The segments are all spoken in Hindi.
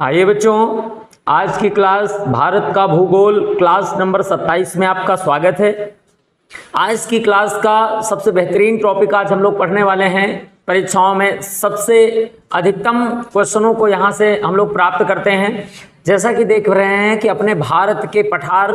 आइए बच्चों, आज की क्लास भारत का भूगोल क्लास नंबर 27 में आपका स्वागत है। आज की क्लास का सबसे बेहतरीन टॉपिक आज हम लोग पढ़ने वाले हैं। परीक्षाओं में सबसे अधिकतम क्वेश्चनों को यहाँ से हम लोग प्राप्त करते हैं। जैसा कि देख रहे हैं कि अपने भारत के पठार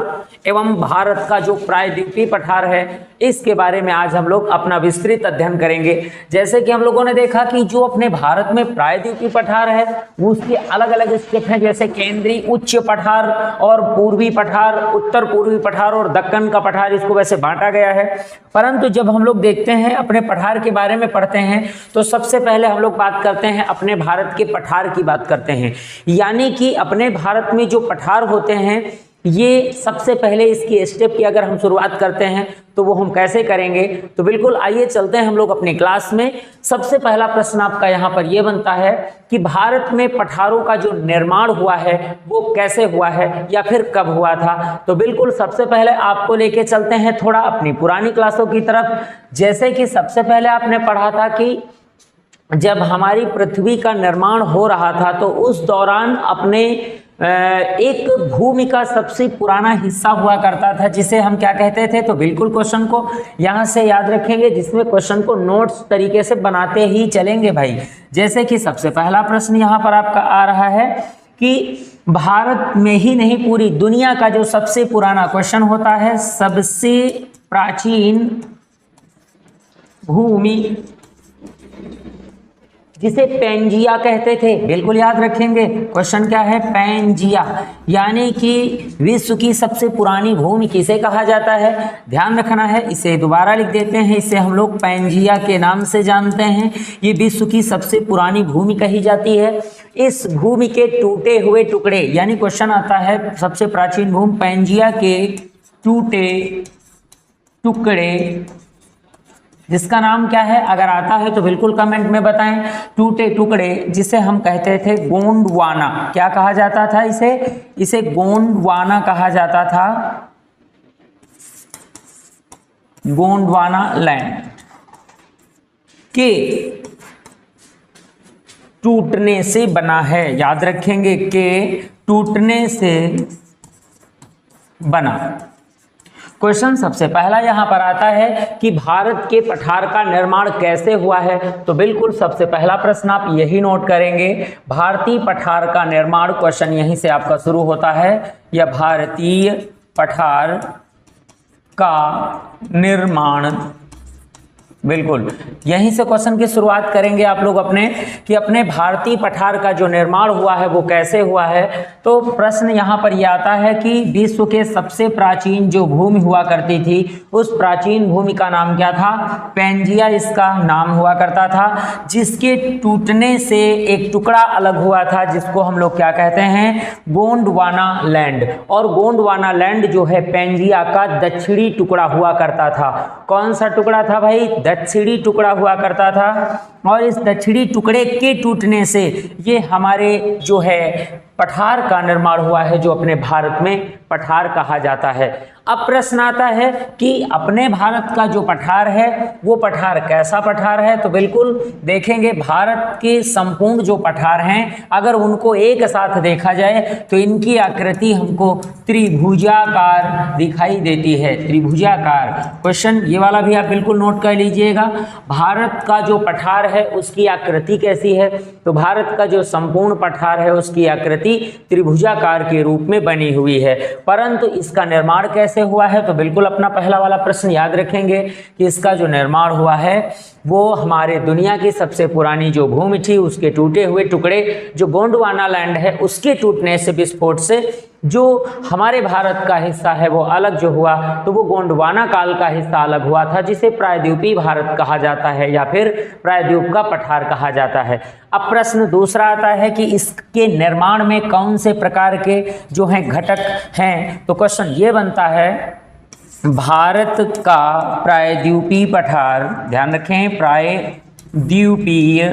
एवं भारत का जो प्रायद्वीपीय पठार है, इसके बारे में आज हम लोग अपना विस्तृत अध्ययन करेंगे। जैसे कि हम लोगों ने देखा कि जो अपने भारत में प्रायद्वीपीय पठार है वो उसके अलग अलग स्टेप हैं, जैसे केंद्रीय उच्च पठार और पूर्वी पठार, उत्तर पूर्वी पठार और दक्कन का पठार, इसको वैसे बांटा गया है। परंतु जब हम लोग देखते हैं अपने पठार के बारे में पढ़ते हैं तो सबसे पहले हम लोग बात करते हैं अपने भारत के पठार की बात करते हैं। यानी कि अपने भारत में जो पठार होते हैं ये सबसे पहले इसकी स्टेप की अगर हम शुरुआत करते हैं तो वो हम कैसे करेंगे, तो बिल्कुल आइए चलते हैं हम लोग अपनी क्लास में। सबसे पहला प्रश्न आपका यहाँ पर ये बनता है कि भारत में पठारों का जो निर्माण हुआ है वो कैसे हुआ है या फिर कब हुआ था। तो बिल्कुल सबसे पहले आपको लेके चलते हैं थोड़ा अपनी पुरानी क्लासों की तरफ। जैसे कि सबसे पहले आपने पढ़ा था कि जब हमारी पृथ्वी का निर्माण हो रहा था तो उस दौरान अपने एक भूमि का सबसे पुराना हिस्सा हुआ करता था जिसे हम क्या कहते थे। तो बिल्कुल क्वेश्चन को यहाँ से याद रखेंगे, जिसमें क्वेश्चन को नोट्स तरीके से बनाते ही चलेंगे भाई। जैसे कि सबसे पहला प्रश्न यहाँ पर आपका आ रहा है कि भारत में ही नहीं पूरी दुनिया का जो सबसे पुराना क्वेश्चन होता है, सबसे प्राचीन भूमि जिसे पेंजिया कहते थे, बिल्कुल याद रखेंगे। क्वेश्चन क्या है? पेंजिया। यानी कि विश्व की सबसे पुरानी भूमि किसे कहा जाता है, ध्यान रखना है। इसे दोबारा लिख देते हैं, इसे हम लोग पेंजिया के नाम से जानते हैं। ये विश्व की सबसे पुरानी भूमि कही जाती है। इस भूमि के टूटे हुए टुकड़े, यानी क्वेश्चन आता है सबसे प्राचीन भूमि पेंजिया के टूटे टुकड़े, जिसका नाम क्या है, अगर आता है तो बिल्कुल कमेंट में बताएं। टूटे टुकड़े जिसे हम कहते थे गोंडवाना, क्या कहा जाता था इसे गोंडवाना कहा जाता था, गोंडवाना लैंड के टूटने से बना है। याद रखेंगे, के टूटने से बना। क्वेश्चन सबसे पहला यहाँ पर आता है कि भारत के पठार का निर्माण कैसे हुआ है। तो बिल्कुल सबसे पहला प्रश्न आप यही नोट करेंगे, भारतीय पठार का निर्माण। क्वेश्चन यहीं से आपका शुरू होता है, या भारतीय पठार का निर्माण। बिल्कुल यहीं से क्वेश्चन की शुरुआत करेंगे आप लोग अपने, कि अपने भारतीय पठार का जो निर्माण हुआ है वो कैसे हुआ है। तो प्रश्न यहाँ पर यह आता है कि विश्व के सबसे प्राचीन जो भूमि हुआ करती थी उस प्राचीन भूमि का नाम क्या था, पेंजिया इसका नाम हुआ करता था, जिसके टूटने से एक टुकड़ा अलग हुआ था जिसको हम लोग क्या कहते हैं, गोंडवाना लैंड। और गोंडवाना लैंड जो है पेंजिया का दक्षिणी टुकड़ा हुआ करता था। कौन सा टुकड़ा था भाई? दक्षिणी टुकड़ा हुआ करता था। और इस दक्षिणी टुकड़े के टूटने से ये हमारे जो है पठार का निर्माण हुआ है, जो अपने भारत में पठार कहा जाता है। अब प्रश्न आता है कि अपने भारत का जो पठार है वो पठार कैसा पठार है। तो बिल्कुल देखेंगे, भारत के संपूर्ण जो पठार हैं अगर उनको एक साथ देखा जाए तो इनकी आकृति हमको त्रिभुजाकार दिखाई देती है, त्रिभुजाकार। क्वेश्चन ये वाला भी आप बिल्कुल नोट कर लीजिएगा, भारत का जो पठार है उसकी आकृति कैसी है। तो भारत का जो संपूर्ण पठार है उसकी आकृति त्रिभुजाकार के रूप में बनी हुई है। परंतु इसका निर्माण कैसे हुआ है, तो बिल्कुल अपना पहला वाला प्रश्न याद रखेंगे कि इसका जो निर्माण हुआ है वो हमारे दुनिया की सबसे पुरानी जो भूमि थी उसके टूटे हुए टुकड़े, जो गोंडवाना लैंड है उसके टूटने से, विस्फोट से जो हमारे भारत का हिस्सा है वो अलग जो हुआ, तो वो गोंडवाना काल का हिस्सा अलग हुआ था, जिसे प्रायद्वीपीय भारत कहा जाता है या फिर प्रायद्वीप का पठार कहा जाता है। अब प्रश्न दूसरा आता है कि इसके निर्माण में कौन से प्रकार के जो हैं घटक हैं। तो क्वेश्चन ये बनता है, भारत का प्रायद्वीपीय पठार, ध्यान रखें प्रायद्वीपीय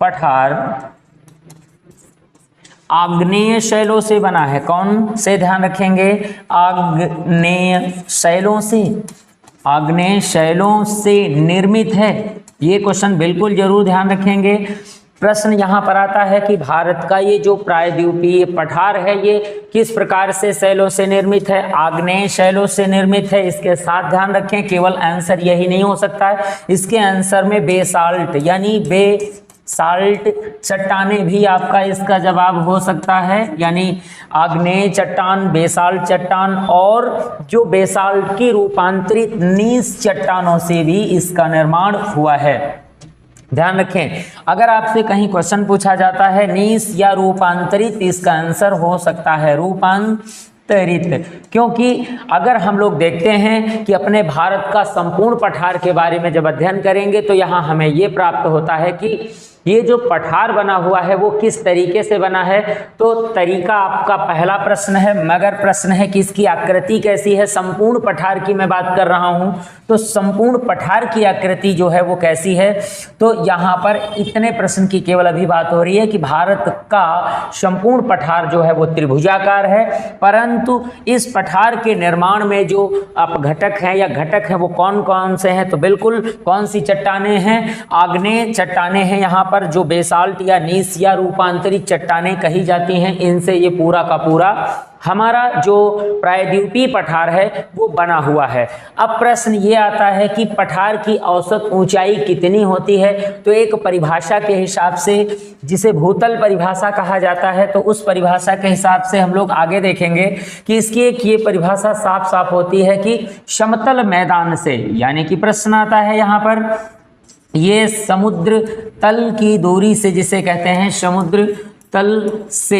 पठार आग्नेय शैलों से बना है। कौन से, ध्यान रखेंगे, आग्नेय शैलों से, आग्नेय शैलों से निर्मित है। ये क्वेश्चन बिल्कुल जरूर ध्यान रखेंगे। प्रश्न यहाँ पर आता है कि भारत का ये जो प्रायद्वीपीय पठार है ये किस प्रकार से शैलों से निर्मित है? आग्नेय शैलों से निर्मित है। इसके साथ ध्यान रखें, केवल आंसर यही नहीं हो सकता है, इसके आंसर में बेसाल्ट यानी बेसाल्ट चट्टानें भी आपका इसका जवाब हो सकता है, यानी आग्नेय चट्टान, बेसाल्ट चट्टान और जो बेसाल्ट की रूपांतरित नीस चट्टानों से भी इसका निर्माण हुआ है। ध्यान रखें, अगर आपसे कहीं क्वेश्चन पूछा जाता है नीस या रूपांतरित, इसका आंसर हो सकता है रूपांतरित, क्योंकि अगर हम लोग देखते हैं कि अपने भारत का संपूर्ण पठार के बारे में जब अध्ययन करेंगे तो यहाँ हमें ये प्राप्त होता है कि ये जो पठार बना हुआ है वो किस तरीके से बना है। तो तरीका आपका पहला प्रश्न है, मगर प्रश्न है कि इसकी आकृति कैसी है। संपूर्ण पठार की मैं बात कर रहा हूं, तो संपूर्ण पठार की आकृति जो है वो कैसी है। तो यहाँ पर इतने प्रश्न की केवल अभी बात हो रही है कि भारत का संपूर्ण पठार जो है वो त्रिभुजाकार है, परंतु इस पठार के निर्माण में जो अपघटक हैं या घटक हैं वो कौन कौन से हैं? तो बिल्कुल कौन सी चट्टानें हैं? आग्नेय चट्टानें हैं यहाँ पर, जो बेसाल्ट या नीस या रूपांतरित चट्टानें कही जाती हैं, इनसे ये पूरा का पूरा हमारा जो प्रायद्वीपीय पठार है वो बना हुआ है। अब प्रश्न ये आता है कि पठार की औसत ऊंचाई कितनी होती है। तो एक परिभाषा के हिसाब से, जिसे भूतल परिभाषा कहा जाता है, तो उस परिभाषा के हिसाब से हम लोग आगे देखेंगे कि इसकी एक ये परिभाषा साफ साफ होती है कि समतल मैदान से, यानी कि प्रश्न आता है यहाँ पर ये समुद्र तल की दूरी से, जिसे कहते हैं समुद्र तल से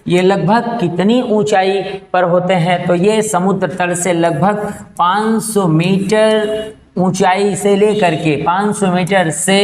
ये लगभग कितनी ऊंचाई पर होते हैं। तो ये समुद्र तल से लगभग 500 मीटर ऊंचाई से लेकर के 500 मीटर से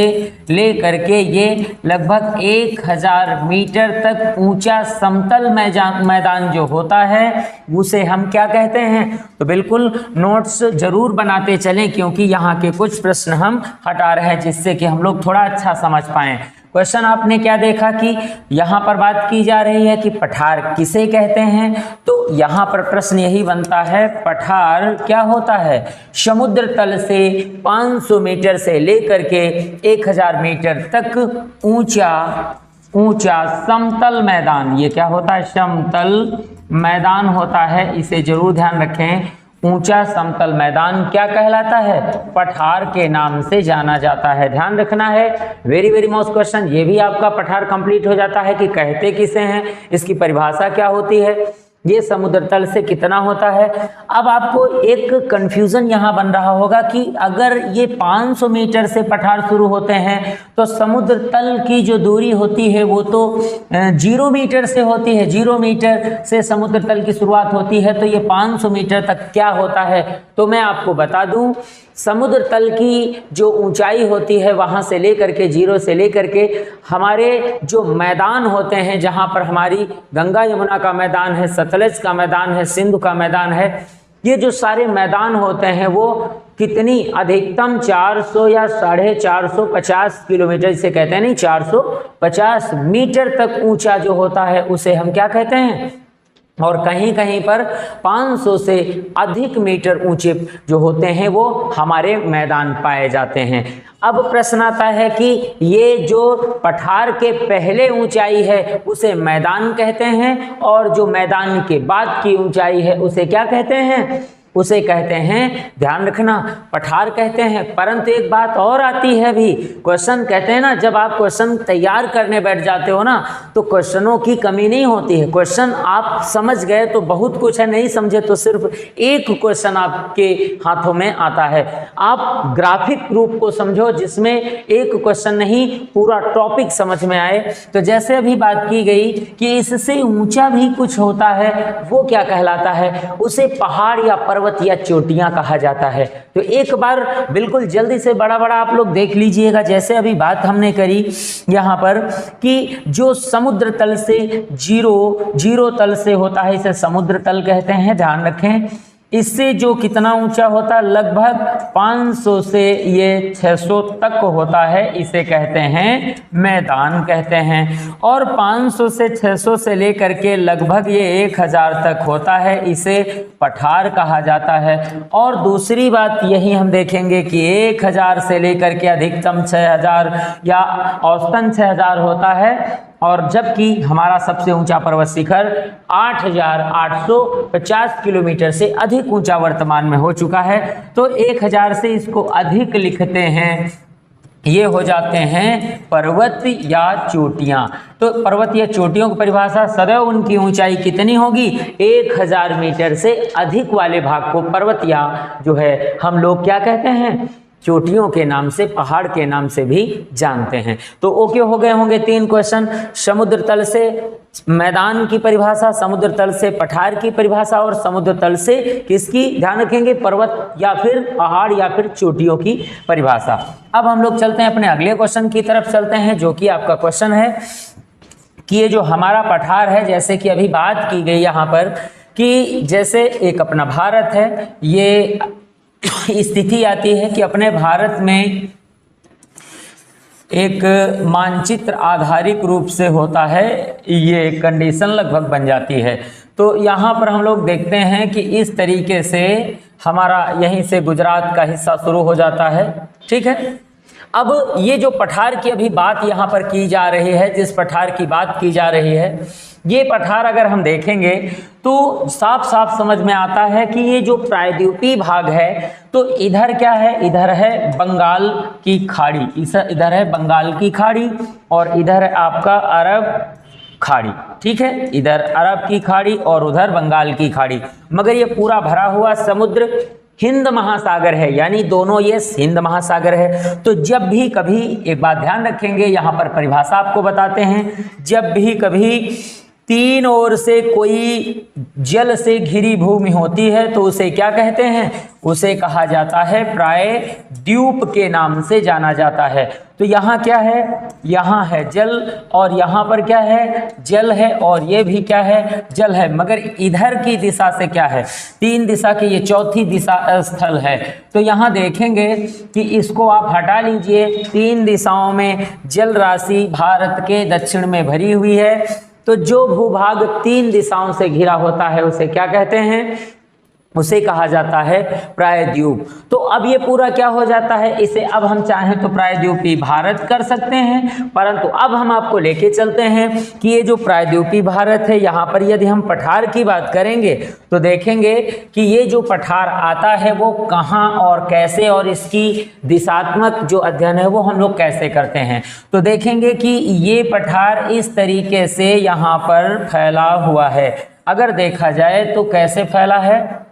लेकर के ये लगभग 1000 मीटर तक ऊंचा समतल मैदान जो होता है उसे हम क्या कहते हैं। तो बिल्कुल नोट्स जरूर बनाते चलें, क्योंकि यहाँ के कुछ प्रश्न हम हटा रहे हैं जिससे कि हम लोग थोड़ा अच्छा समझ पाएं। क्वेश्चन आपने क्या देखा कि यहाँ पर बात की जा रही है कि पठार किसे कहते हैं। तो यहाँ पर प्रश्न यही बनता है, पठार क्या होता है? समुद्र तल से 500 मीटर से लेकर के 1000 मीटर तक ऊंचा समतल मैदान, ये क्या होता है? समतल मैदान होता है। इसे जरूर ध्यान रखें, ऊंचा समतल मैदान क्या कहलाता है? पठार के नाम से जाना जाता है। ध्यान रखना है, वेरी मोस्ट क्वेश्चन। ये भी आपका पठार कंप्लीट हो जाता है कि कहते किसे हैं, इसकी परिभाषा क्या होती है, ये समुद्र तल से कितना होता है। अब आपको एक कंफ्यूजन यहाँ बन रहा होगा कि अगर ये 500 मीटर से पठार शुरू होते हैं तो समुद्र तल की जो दूरी होती है वो तो 0 मीटर से होती है, 0 मीटर से समुद्र तल की शुरुआत होती है, तो ये 500 मीटर तक क्या होता है। तो मैं आपको बता दूं, समुद्र तल की जो ऊंचाई होती है वहाँ से लेकर के 0 से लेकर के हमारे जो मैदान होते हैं, जहाँ पर हमारी गंगा यमुना का मैदान है, सतलज का मैदान है, सिंधु का मैदान है, ये जो सारे मैदान होते हैं वो कितनी अधिकतम 400 या 450 किलोमीटर, इसे कहते हैं नहीं 450 मीटर तक ऊंचा जो होता है उसे हम क्या कहते हैं। और कहीं कहीं पर 500 से अधिक मीटर ऊंचे जो होते हैं वो हमारे मैदान पाए जाते हैं। अब प्रश्न आता है कि ये जो पठार के पहले ऊंचाई है उसे मैदान कहते हैं, और जो मैदान के बाद की ऊंचाई है उसे क्या कहते हैं? उसे कहते हैं, ध्यान रखना, पठार कहते हैं। परंतु एक बात और आती है भी, क्वेश्चन कहते हैं ना, जब आप क्वेश्चन तैयार करने बैठ जाते हो ना तो क्वेश्चनों की कमी नहीं होती है। क्वेश्चन आप समझ गए तो बहुत कुछ है, नहीं समझे तो सिर्फ एक क्वेश्चन आपके हाथों में आता है। आप ग्राफिक रूप को समझो जिसमें एक क्वेश्चन नहीं पूरा टॉपिक समझ में आए। तो जैसे अभी बात की गई कि इससे ऊंचा भी कुछ होता है, वो क्या कहलाता है? उसे पहाड़ या पर्वत या चोटियां कहा जाता है। तो एक बार बिल्कुल जल्दी से बड़ा आप लोग देख लीजिएगा, जैसे अभी बात हमने करी यहाँ पर कि जो समुद्र तल से जीरो तल से होता है इसे समुद्र तल कहते हैं। ध्यान रखें, इससे जो कितना ऊंचा होता है, लगभग 500 से ये 600 तक होता है, इसे कहते हैं मैदान कहते हैं। और 500 से 600 से लेकर के लगभग ये 1000 तक होता है, इसे पठार कहा जाता है। और दूसरी बात यही हम देखेंगे कि 1000 से लेकर के अधिकतम 6000 या औसतन 6000 होता है, और जबकि हमारा सबसे ऊंचा पर्वत शिखर 8850 किलोमीटर से अधिक ऊंचा वर्तमान में हो चुका है। तो 1000 से इसको अधिक लिखते हैं, ये हो जाते हैं पर्वत या चोटियां। तो पर्वत या चोटियों की परिभाषा, सदैव उनकी ऊंचाई कितनी होगी, 1000 मीटर से अधिक वाले भाग को पर्वत या जो है हम लोग क्या कहते हैं, चोटियों के नाम से, पहाड़ के नाम से भी जानते हैं। तो ओके हो गए होंगे 3 क्वेश्चन, समुद्र तल से मैदान की परिभाषा, समुद्र तल से पठार की परिभाषा, और समुद्र तल से किसकी, ध्यान रखेंगे, पर्वत या फिर पहाड़ या फिर चोटियों की परिभाषा। अब हम लोग चलते हैं अपने अगले क्वेश्चन की तरफ चलते हैं, जो कि आपका क्वेश्चन है कि ये जो हमारा पठार है, जैसे कि अभी बात की गई यहाँ पर कि जैसे एक अपना भारत है, ये स्थिति आती है कि अपने भारत में एक मानचित्र आधारित रूप से होता है, ये कंडीशन लगभग बन जाती है। तो यहाँ पर हम लोग देखते हैं कि इस तरीके से हमारा यहीं से गुजरात का हिस्सा शुरू हो जाता है, ठीक है। अब ये जो पठार की अभी बात यहाँ पर की जा रही है, जिस पठार की बात की जा रही है, ये पठार अगर हम देखेंगे तो साफ साफ समझ में आता है कि ये जो प्रायद्वीपीय भाग है, तो इधर क्या है, इधर है बंगाल की खाड़ी, इधर है बंगाल की खाड़ी, और इधर है आपका अरब खाड़ी, ठीक है, इधर अरब की खाड़ी और उधर बंगाल की खाड़ी। मगर ये पूरा भरा हुआ समुद्र हिंद महासागर है, यानी दोनों ये हिंद महासागर है। तो जब भी कभी, एक बात ध्यान रखेंगे, यहाँ पर परिभाषा आपको बताते हैं, जब भी कभी 3 ओर से कोई जल से घिरी भूमि होती है तो उसे क्या कहते हैं, उसे कहा जाता है प्रायद्वीप के नाम से जाना जाता है। तो यहाँ क्या है, यहाँ है जल, और यहाँ पर क्या है, जल है, और ये भी क्या है, जल है। मगर इधर की दिशा से क्या है, 3 दिशा की ये चौथी दिशा स्थल है। तो यहाँ देखेंगे कि इसको आप हटा लीजिए, 3 दिशाओं में जल राशि भारत के दक्षिण में भरी हुई है। तो जो भूभाग 3 दिशाओं से घिरा होता है उसे क्या कहते हैं, उसे कहा जाता है प्रायद्वीप। तो अब ये पूरा क्या हो जाता है, इसे अब हम चाहें तो प्रायद्वीपीय भारत कर सकते हैं, परंतु अब हम आपको लेके चलते हैं कि ये जो प्रायद्वीपीय भारत है, यहाँ पर यदि हम पठार की बात करेंगे तो देखेंगे कि ये जो पठार आता है वो कहाँ और कैसे, और इसकी दिशात्मक जो अध्ययन है वो हम लोग कैसे करते हैं। तो देखेंगे कि ये पठार इस तरीके से यहाँ पर फैला हुआ है। अगर देखा जाए तो कैसे फैला है,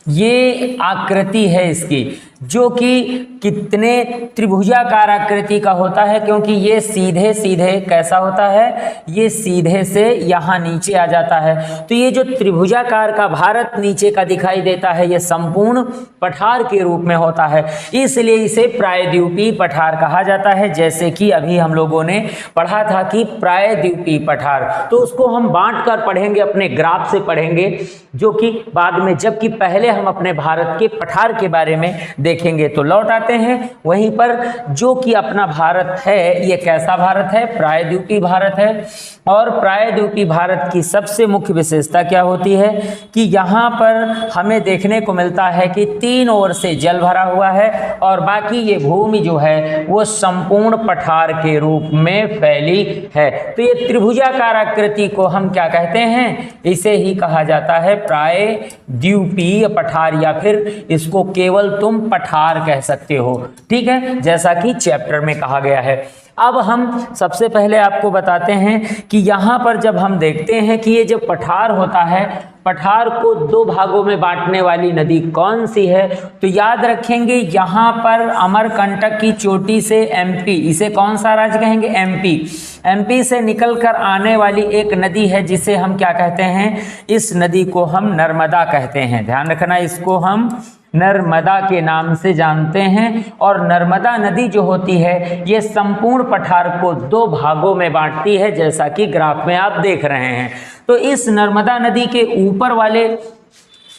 ये आकृति है इसकी, जो कि कितने त्रिभुजाकार आकृति का होता है, क्योंकि ये सीधे सीधे कैसा होता है, ये सीधे से यहाँ नीचे आ जाता है। तो ये जो त्रिभुजाकार का भारत नीचे का दिखाई देता है, ये संपूर्ण पठार के रूप में होता है, इसलिए इसे प्रायद्वीपीय पठार कहा जाता है। जैसे कि अभी हम लोगों ने पढ़ा था कि प्रायद्वीपीय पठार, तो उसको हम बांट कर पढ़ेंगे, अपने ग्राफ से पढ़ेंगे, जो कि बाद में, जबकि पहले हम अपने भारत के पठार के बारे में देखेंगे। तो लौट आते हैं वहीं पर, जो कि अपना भारत है, ये कैसा भारत है, प्रायद्वीपीय भारत है। और प्रायद्वीपीय भारत की सबसे मुख्य विशेषता क्या होती है कि यहाँ पर हमें देखने को मिलता है कि 3 ओर से जल भरा हुआ है, और बाकी ये भूमि जो है वो संपूर्ण पठार के रूप में फैली है। तो ये त्रिभुजाकार आकृति को हम क्या कहते हैं, इसे ही कहा जाता है प्रायद्वीपीय पठार, या फिर इसको केवल तुम पठार कह सकते हो, ठीक है, जैसा कि चैप्टर में कहा गया है। अब हम सबसे पहले आपको बताते हैं कि यहाँ पर जब हम देखते हैं कि ये जो पठार होता है, पठार को 2 भागों में बांटने वाली नदी कौन सी है, तो याद रखेंगे यहाँ पर अमरकंटक की चोटी से एमपी, इसे कौन सा राज्य कहेंगे, एमपी, एमपी से निकलकर आने वाली एक नदी है जिसे हम क्या कहते हैं, इस नदी को हम नर्मदा कहते हैं। ध्यान रखना, इसको हम नर्मदा के नाम से जानते हैं। और नर्मदा नदी जो होती है ये संपूर्ण पठार को 2 भागों में बांटती है, जैसा कि ग्राफ में आप देख रहे हैं। तो इस नर्मदा नदी के ऊपर वाले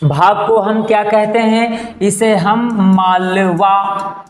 भाग को हम क्या कहते हैं, इसे हम मालवा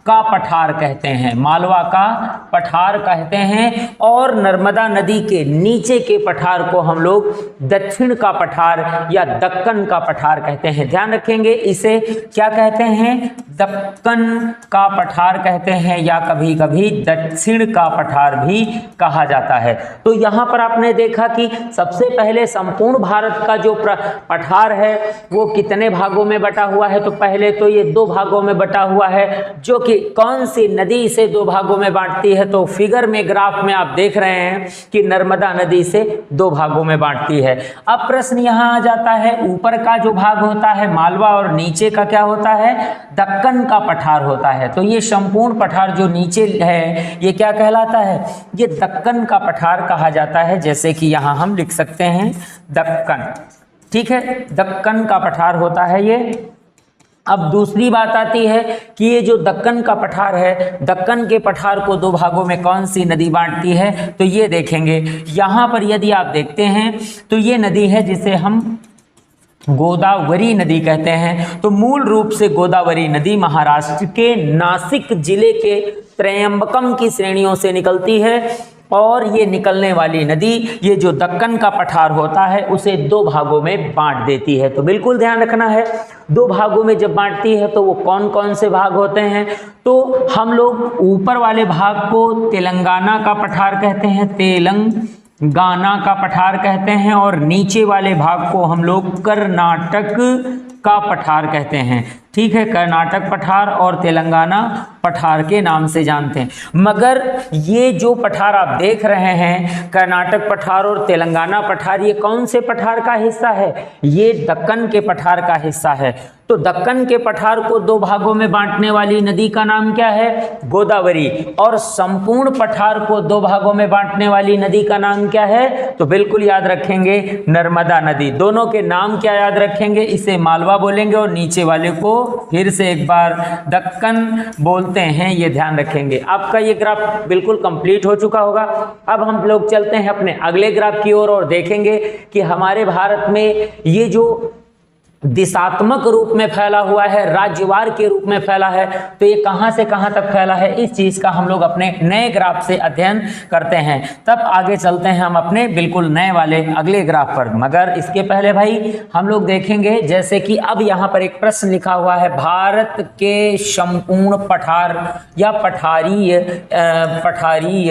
का पठार कहते हैं, मालवा का पठार कहते हैं। और नर्मदा नदी के नीचे के पठार को हम लोग दक्षिण का पठार या दक्कन का पठार कहते हैं। ध्यान रखेंगे, इसे क्या कहते हैं, दक्कन का पठार कहते हैं या कभी कभी दक्षिण का पठार भी कहा जाता है। तो यहाँ पर आपने देखा कि सबसे पहले संपूर्ण भारत का जो पठार है वो कितने भागों में बटा हुआ है। तो पहले तो ये 2 भागों में बटा हुआ है, जो कि कौन सी नदी इसे 2 भागों में बांटती है। तो फिगर में, ग्राफ में आप देख रहे हैं कि नर्मदा नदी से 2 भागों में बांटती है। अब प्रश्न यहाँ आ जाता है, ऊपर का जो भाग होता है मालवा और नीचे का क्या होता है, दक्कन का पठार होता है। तो ये संपूर्ण पठार जो नीचे है ये क्या कहलाता है, ये दक्कन का पठार कहा जाता है। जैसे कि यहाँ हम लिख सकते हैं दक्कन, ठीक है, दक्कन का पठार होता है ये। अब दूसरी बात आती है कि ये जो दक्कन का पठार है, दक्कन के पठार को 2 भागों में कौन सी नदी बांटती है। तो ये देखेंगे यहाँ पर, यदि आप देखते हैं तो ये नदी है जिसे हम गोदावरी नदी कहते हैं। तो मूल रूप से गोदावरी नदी महाराष्ट्र के नासिक जिले के त्रयंबकम की श्रेणियों से निकलती है। और ये निकलने वाली नदी, ये जो दक्कन का पठार होता है उसे 2 भागों में बांट देती है। तो बिल्कुल ध्यान रखना है, 2 भागों में जब बांटती है तो वो कौन कौन से भाग होते हैं। तो हम लोग ऊपर वाले भाग को तेलंगाना का पठार कहते हैं, तेलंगाना का पठार कहते हैं। और नीचे वाले भाग को हम लोग कर्नाटक का पठार कहते हैं, ठीक है, कर्नाटक पठार और तेलंगाना पठार के नाम से जानते हैं। मगर ये जो पठार आप देख रहे हैं, कर्नाटक पठार और तेलंगाना पठार, ये कौन से पठार का हिस्सा है, ये दक्कन के पठार का हिस्सा है। तो दक्कन के पठार को 2 भागों में बांटने वाली नदी का नाम क्या है, गोदावरी। और संपूर्ण पठार को 2 भागों में बांटने वाली नदी का नाम क्या है, तो बिल्कुल याद रखेंगे, नर्मदा नदी। दोनों के नाम क्या याद रखेंगे, इसे मालवा बोलेंगे और नीचे वाले को फिर से एक बार दक्कन बोलते हैं, ये ध्यान रखेंगे। आपका ये ग्राफ बिल्कुल कंप्लीट हो चुका होगा। अब हम लोग चलते हैं अपने अगले ग्राफ की ओर और देखेंगे कि हमारे भारत में ये जो दिशात्मक रूप में फैला हुआ है, राज्यवार के रूप में फैला है, तो ये कहां से कहां तक फैला है, इस चीज का हम लोग अपने नए ग्राफ से अध्ययन करते हैं। तब आगे चलते हैं हम अपने बिल्कुल नए वाले अगले ग्राफ पर। मगर इसके पहले भाई हम लोग देखेंगे, जैसे कि अब यहाँ पर एक प्रश्न लिखा हुआ है, भारत के संपूर्ण पठार या पठारीय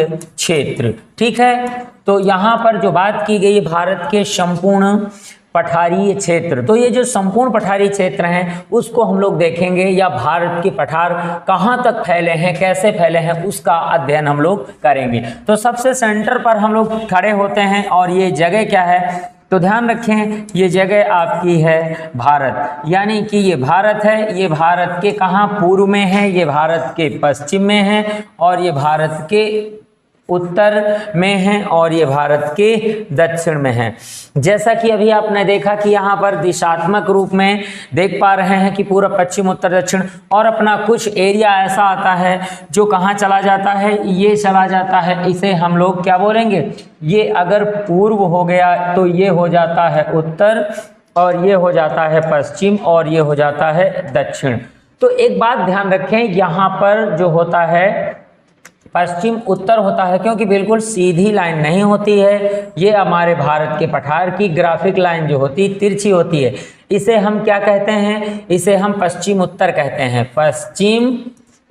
क्षेत्र, ठीक है। तो यहाँ पर जो बात की गई भारत के संपूर्ण पठारीय क्षेत्र, तो ये जो संपूर्ण पठारी क्षेत्र हैं उसको हम लोग देखेंगे, या भारत के पठार कहाँ तक फैले हैं, कैसे फैले हैं, उसका अध्ययन हम लोग करेंगे। तो सबसे सेंटर पर हम लोग खड़े होते हैं और ये जगह क्या है, तो ध्यान रखें ये जगह आपकी है भारत, यानी कि ये भारत है, ये भारत के कहाँ पूर्व में है, ये भारत के पश्चिम में है, और ये भारत के उत्तर में है, और ये भारत के दक्षिण में है। जैसा कि अभी आपने देखा कि यहाँ पर दिशात्मक रूप में देख पा रहे हैं कि पूरा पश्चिम उत्तर दक्षिण, और अपना कुछ एरिया ऐसा आता है जो कहाँ चला जाता है, ये चला जाता है, इसे हम लोग क्या बोलेंगे, ये अगर पूर्व हो गया तो ये हो जाता है उत्तर, और ये हो जाता है पश्चिम, और ये हो जाता है दक्षिण। तो एक बात ध्यान रखें, यहाँ पर जो होता है पश्चिम उत्तर होता है, क्योंकि बिल्कुल सीधी लाइन नहीं होती है, ये हमारे भारत के पठार की ग्राफिक लाइन जो होती है तिरछी होती है। इसे हम क्या कहते हैं, इसे हम पश्चिम उत्तर कहते हैं, पश्चिम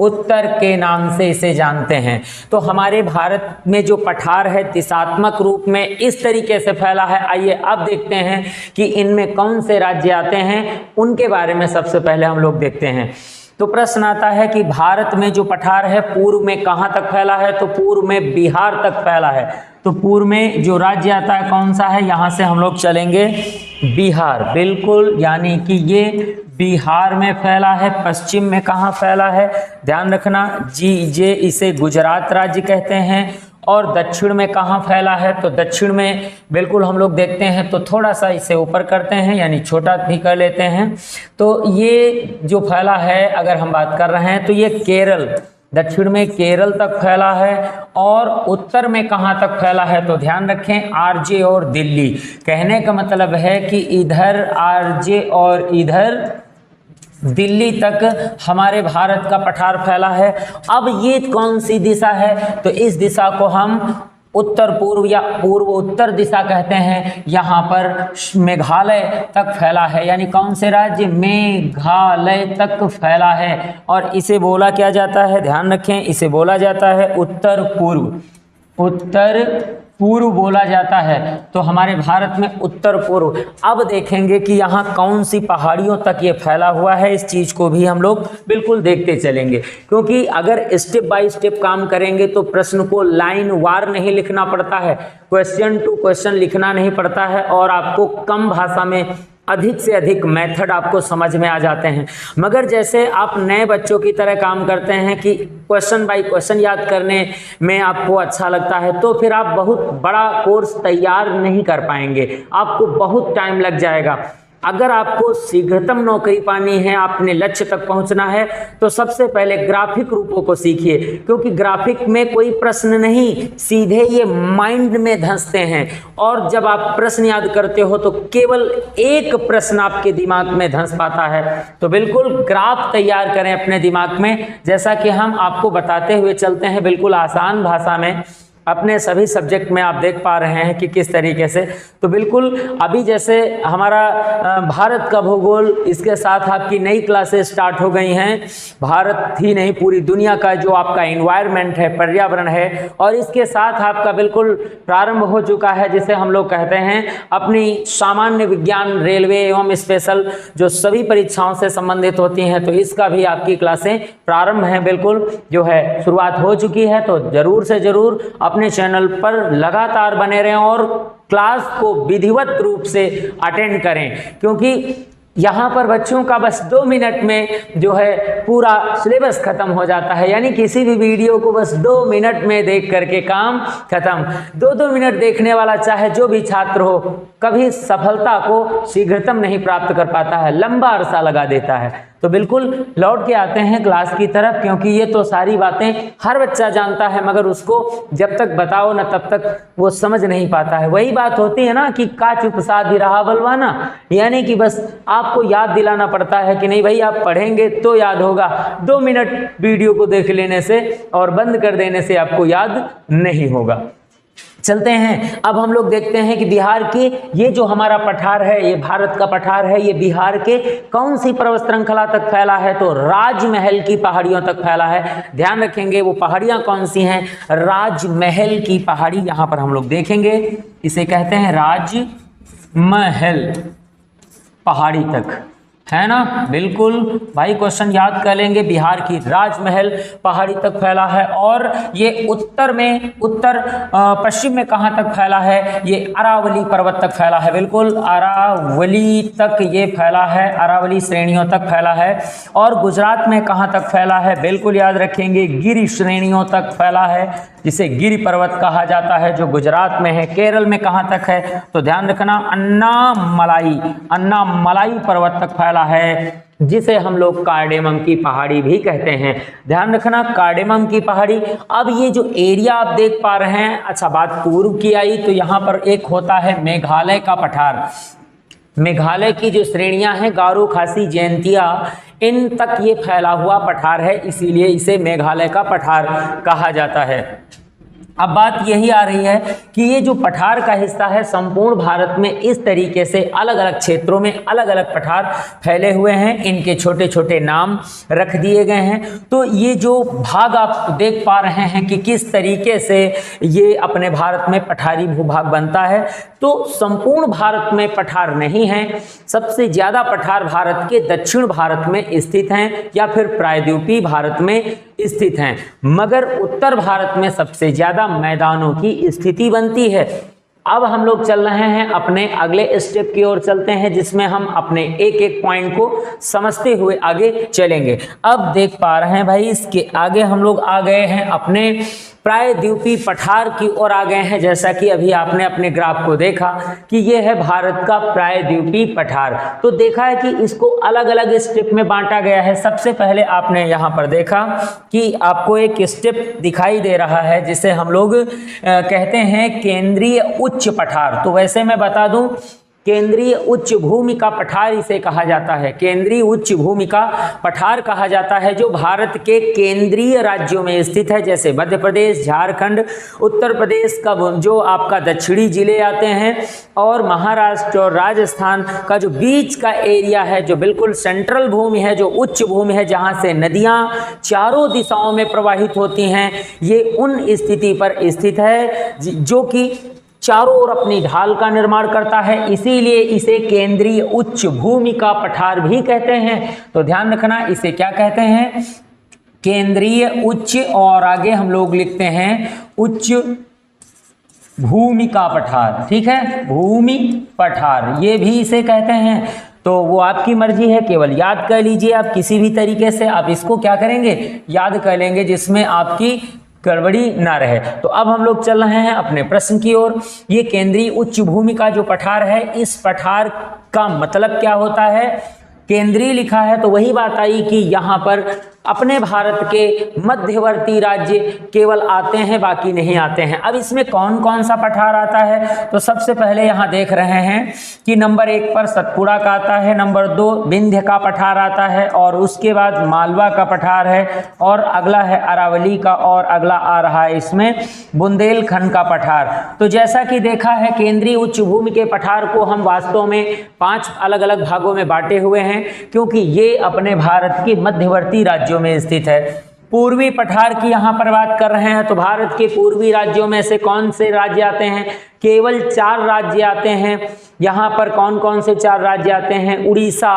उत्तर के नाम से इसे जानते हैं। तो हमारे भारत में जो पठार है दिशात्मक रूप में इस तरीके से फैला है। आइए अब देखते हैं कि इनमें कौन से राज्य आते हैं, उनके बारे में सबसे पहले हम लोग देखते हैं। तो प्रश्न आता है कि भारत में जो पठार है पूर्व में कहाँ तक फैला है, तो पूर्व में बिहार तक फैला है। तो पूर्व में जो राज्य आता है कौन सा है, यहाँ से हम लोग चलेंगे बिहार, बिल्कुल, यानी कि ये बिहार में फैला है। पश्चिम में कहाँ फैला है, ध्यान रखना जे इसे गुजरात राज्य कहते हैं। और दक्षिण में कहाँ फैला है, तो दक्षिण में बिल्कुल हम लोग देखते हैं तो थोड़ा सा इसे ऊपर करते हैं, यानी छोटा भी कर लेते हैं। तो ये जो फैला है अगर हम बात कर रहे हैं तो ये केरल दक्षिण में केरल तक फैला है और उत्तर में कहाँ तक फैला है, तो ध्यान रखें आरजे और दिल्ली। कहने का मतलब है कि इधर आरजे और इधर दिल्ली तक हमारे भारत का पठार फैला है। अब ये कौन सी दिशा है, तो इस दिशा को हम उत्तर पूर्व या पूर्व उत्तर दिशा कहते हैं। यहाँ पर मेघालय तक फैला है, यानी कौन से राज्य, मेघालय तक फैला है। और इसे बोला क्या जाता है, ध्यान रखें, इसे बोला जाता है उत्तर पूर्व। उत्तर पूर्व बोला जाता है, तो हमारे भारत में उत्तर पूर्व। अब देखेंगे कि यहाँ कौन सी पहाड़ियों तक ये फैला हुआ है, इस चीज़ को भी हम लोग बिल्कुल देखते चलेंगे, क्योंकि अगर स्टेप बाय स्टेप काम करेंगे तो प्रश्न को लाइन वार नहीं लिखना पड़ता है, क्वेश्चन टू क्वेश्चन लिखना नहीं पड़ता है, और आपको कम भाषा में अधिक से अधिक मेथड आपको समझ में आ जाते हैं। मगर जैसे आप नए बच्चों की तरह काम करते हैं कि क्वेश्चन बाय क्वेश्चन याद करने में आपको अच्छा लगता है, तो फिर आप बहुत बड़ा कोर्स तैयार नहीं कर पाएंगे, आपको बहुत टाइम लग जाएगा। अगर आपको शीघ्रतम नौकरी पानी है, अपने लक्ष्य तक पहुंचना है, तो सबसे पहले ग्राफिक रूपों को सीखिए, क्योंकि ग्राफिक में कोई प्रश्न नहीं, सीधे ये माइंड में धंसते हैं। और जब आप प्रश्न याद करते हो तो केवल एक प्रश्न आपके दिमाग में धंस पाता है। तो बिल्कुल ग्राफ तैयार करें अपने दिमाग में, जैसा कि हम आपको बताते हुए चलते हैं बिल्कुल आसान भाषा में। अपने सभी सब्जेक्ट में आप देख पा रहे हैं कि किस तरीके से, तो बिल्कुल अभी जैसे हमारा भारत का भूगोल, इसके साथ आपकी नई क्लासेस स्टार्ट हो गई हैं। भारत ही नहीं, पूरी दुनिया का जो आपका एनवायरनमेंट है, पर्यावरण है, और इसके साथ आपका बिल्कुल प्रारंभ हो चुका है, जिसे हम लोग कहते हैं अपनी सामान्य विज्ञान, रेलवे एवं स्पेशल जो सभी परीक्षाओं से संबंधित होती हैं, तो इसका भी आपकी क्लासें प्रारंभ हैं, बिल्कुल जो है शुरुआत हो चुकी है। तो ज़रूर से ज़रूर अपने चैनल पर लगातार बने रहें और क्लास को विधिवत रूप से अटेंड करें, क्योंकि यहाँ पर बच्चों का बस 2 मिनट में जो है पूरा सिलेबस खत्म हो जाता है, यानी किसी भी वीडियो को बस 2 मिनट में देख करके काम खत्म। 2-2 मिनट देखने वाला चाहे जो भी छात्र हो, कभी सफलता को शीघ्रतम नहीं प्राप्त कर पाता है, लंबा अरसा लगा देता है। तो बिल्कुल लौट के आते हैं क्लास की तरफ, क्योंकि ये तो सारी बातें हर बच्चा जानता है, मगर उसको जब तक बताओ ना तब तक वो समझ नहीं पाता है। वही बात होती है ना कि का चुप साध रहा बलवाना, यानी कि बस आपको याद दिलाना पड़ता है कि नहीं भाई आप पढ़ेंगे तो याद होगा। 2 मिनट वीडियो को देख लेने से और बंद कर देने से आपको याद नहीं होगा। चलते हैं, अब हम लोग देखते हैं कि बिहार के ये जो हमारा पठार है, ये भारत का पठार है, ये बिहार के कौन सी पर्वत श्रृंखला तक फैला है, तो राजमहल की पहाड़ियों तक फैला है। ध्यान रखेंगे वो पहाड़ियां कौन सी हैं, राजमहल की पहाड़ी यहाँ पर हम लोग देखेंगे, इसे कहते हैं राजमहल पहाड़ी तक, है ना। बिल्कुल भाई क्वेश्चन याद कर लेंगे, बिहार की राजमहल पहाड़ी तक फैला है। और ये उत्तर में, उत्तर पश्चिम में कहाँ तक फैला है, ये अरावली पर्वत तक फैला है, बिल्कुल अरावली तक ये फैला है, अरावली श्रेणियों तक फैला है। और गुजरात में कहाँ तक फैला है, बिल्कुल याद रखेंगे, गिरि श्रेणियों तक फैला है, जिसे गिरि पर्वत कहा जाता है, जो गुजरात में है। केरल में कहाँ तक है, तो ध्यान रखना अन्नामलाई, अन्नामलाई पर्वत तक फैला है, जिसे हम लोग कार्डेमम की पहाड़ी भी कहते हैं। ध्यान रखना कार्डेमम की पहाड़ी। अब ये जो एरिया आप देख पा रहे हैं, अच्छा बात पूर्व की आई, तो यहाँ पर एक होता है मेघालय का पठार। मेघालय की जो श्रेणियां हैं, गारो, खासी, जयंतिया, इन तक ये फैला हुआ पठार है, इसीलिए इसे मेघालय का पठार कहा जाता है। अब बात यही आ रही है कि ये जो पठार का हिस्सा है, संपूर्ण भारत में इस तरीके से अलग अलग क्षेत्रों में अलग अलग पठार फैले हुए हैं, इनके छोटे छोटे नाम रख दिए गए हैं। तो ये जो भाग आप देख पा रहे हैं कि किस तरीके से ये अपने भारत में पठारी भूभाग बनता है, तो संपूर्ण भारत में पठार नहीं है, सबसे ज़्यादा पठार भारत के दक्षिण भारत में स्थित हैं या फिर प्रायद्वीपीय भारत में स्थित हैं, मगर उत्तर भारत में सबसे ज़्यादा मैदानों की स्थिति बनती है। अब हम लोग चल रहे हैं अपने अगले स्टेप की ओर चलते हैं, जिसमें हम अपने एक एक पॉइंट को समझते हुए आगे चलेंगे। अब देख पा रहे हैं भाई, इसके आगे हम लोग आ गए हैं अपने प्रायद्वीपीय पठार की ओर आ गए हैं। जैसा कि अभी आपने अपने ग्राफ को देखा कि ये है भारत का प्रायद्वीपीय पठार। तो देखा है कि इसको अलग अलग स्टेप में बांटा गया है। सबसे पहले आपने यहाँ पर देखा कि आपको एक स्टेप दिखाई दे रहा है जिसे हम लोग कहते हैं केंद्रीय उच्च पठार। तो वैसे मैं बता दूं, केंद्रीय उच्च भूमि का पठार इसे कहा जाता है। केंद्रीय उच्च भूमि का पठार कहा जाता है जो भारत के केंद्रीय राज्यों में स्थित है, जैसे मध्य प्रदेश, झारखंड, उत्तर प्रदेश का जो आपका दक्षिणी जिले आते हैं, और महाराष्ट्र और राजस्थान का जो बीच का एरिया है, जो बिल्कुल सेंट्रल भूमि है, जो उच्च भूमि है, जहां से नदियां चारों दिशाओं में प्रवाहित होती हैं, ये उन स्थिति पर स्थित है जो कि चारों ओर अपनी ढाल का निर्माण करता है। इसीलिए इसे केंद्रीय उच्च भूमि का पठार भी कहते हैं। तो ध्यान रखना, इसे क्या कहते हैं? केंद्रीय उच्च, और आगे हम लोग लिखते हैं उच्च भूमि का पठार। ठीक है, भूमि पठार ये भी इसे कहते हैं। तो वो आपकी मर्जी है, केवल याद कर लीजिए आप किसी भी तरीके से। आप इसको क्या करेंगे? याद कर लेंगे, जिसमें आपकी गड़बड़ी ना रहे। तो अब हम लोग चल रहे हैं अपने प्रश्न की ओर। ये केंद्रीय उच्च भूमि का जो पठार है, इस पठार का मतलब क्या होता है? केंद्रीय लिखा है तो वही बात आई कि यहाँ पर अपने भारत के मध्यवर्ती राज्य केवल आते हैं, बाकी नहीं आते हैं। अब इसमें कौन कौन सा पठार आता है? तो सबसे पहले यहाँ देख रहे हैं कि नंबर 1 पर सतपुड़ा का आता है, नंबर 2 विंध्य का पठार आता है, और उसके बाद मालवा का पठार है, और अगला है अरावली का, और अगला आ रहा है इसमें बुंदेलखंड का पठार। तो जैसा कि देखा है, केंद्रीय उच्च भूमि के पठार को हम वास्तव में 5 अलग अलग भागों में बांटे हुए हैं, क्योंकि ये अपने भारत के मध्यवर्ती राज्यों में स्थित है। पूर्वी पठार की यहाँ पर बात कर रहे हैं, तो भारत के पूर्वी राज्यों में से कौन से राज्य आते हैं? केवल 4 राज्य आते हैं। यहाँ पर कौन कौन से 4 राज्य आते हैं? उड़ीसा,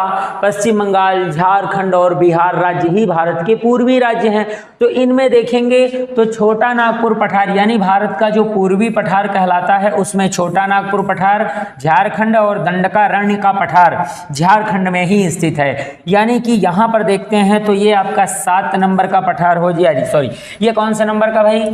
पश्चिम बंगाल, झारखंड और बिहार राज्य ही भारत के पूर्वी राज्य हैं। तो इनमें देखेंगे तो छोटा नागपुर पठार, यानी भारत का जो पूर्वी पठार कहलाता है, उसमें छोटा नागपुर पठार झारखंड और दंडकारण्य का पठार झारखंड में ही स्थित है। यानी कि यहाँ पर देखते हैं तो ये आपका 7 नंबर का पठार हो जाए, सॉरी ये कौन से नंबर का भाई?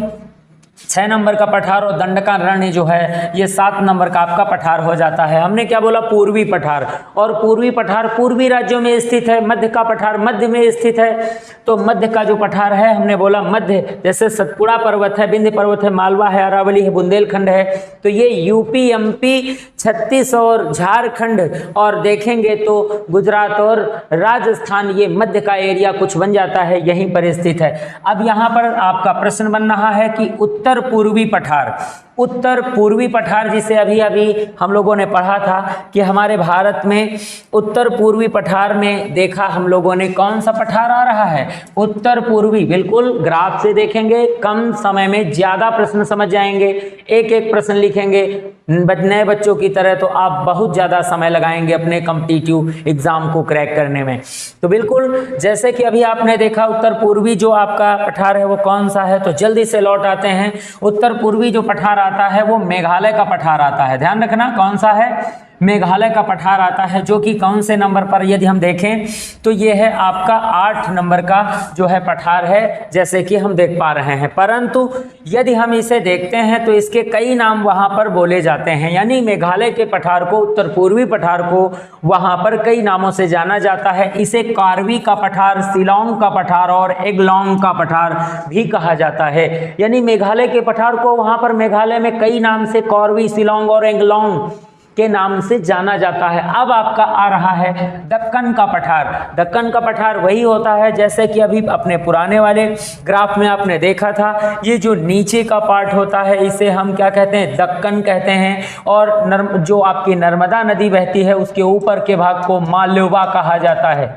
6 नंबर का पठार, और दंडकारण्य जो है ये 7 नंबर का आपका पठार हो जाता है। हमने क्या बोला? पूर्वी पठार, और पूर्वी पठार पूर्वी राज्यों में स्थित है। मध्य का पठार मध्य में स्थित है। तो मध्य का जो पठार है, हमने बोला मध्य, जैसे सतपुड़ा पर्वत है, विंध्य पर्वत है, मालवा है, अरावली है, बुंदेलखंड है। तो ये यूपी, एमपी, छत्तीस और झारखंड, और देखेंगे तो गुजरात और राजस्थान, ये मध्य का एरिया कुछ बन जाता है, यहीं पर स्थित है। अब यहाँ पर आपका प्रश्न बन रहा है कि उत्तर पूर्वी पठार, उत्तर पूर्वी पठार जिसे अभी अभी हम लोगों ने पढ़ा था कि हमारे भारत में उत्तर पूर्वी पठार में देखा हम लोगों ने कौन सा पठार आ रहा है? उत्तर पूर्वी। बिल्कुल ग्राफ से देखेंगे, कम समय में ज्यादा प्रश्न समझ जाएंगे। एक एक प्रश्न लिखेंगे नए बच्चों की तरह, तो आप बहुत ज्यादा समय लगाएंगे अपने कॉम्पिटिटिव एग्जाम को क्रैक करने में। तो बिल्कुल जैसे कि अभी आपने देखा, उत्तर पूर्वी जो आपका पठार है वो कौन सा है? तो जल्दी से लौट आते हैं। उत्तर पूर्वी जो पठार आता है वो मेघालय का पठार आता है। ध्यान रखना, कौन सा है? मेघालय का पठार आता है, जो कि कौन से नंबर पर यदि हम देखें तो ये है आपका 8 नंबर का जो है पठार है, जैसे कि हम देख पा रहे हैं। परंतु यदि हम इसे देखते हैं तो इसके कई नाम वहां पर बोले जाते हैं। यानी मेघालय के पठार को, उत्तर पूर्वी पठार को वहां पर कई नामों से जाना जाता है। इसे कार्बी का पठार, शिलांग का पठार और एग्लोंग का पठार भी कहा जाता है। यानी मेघालय के पठार को वहां पर मेघालय में कई नाम से कार्बी, शिलांग और एग्लोंग के नाम से जाना जाता है। अब आपका आ रहा है दक्कन का पठार। दक्कन का पठार वही होता है जैसे कि अभी अपने पुराने वाले ग्राफ में आपने देखा था, ये जो नीचे का पार्ट होता है इसे हम क्या कहते हैं? दक्कन कहते हैं। और जो आपकी नर्मदा नदी बहती है उसके ऊपर के भाग को मालवा कहा जाता है।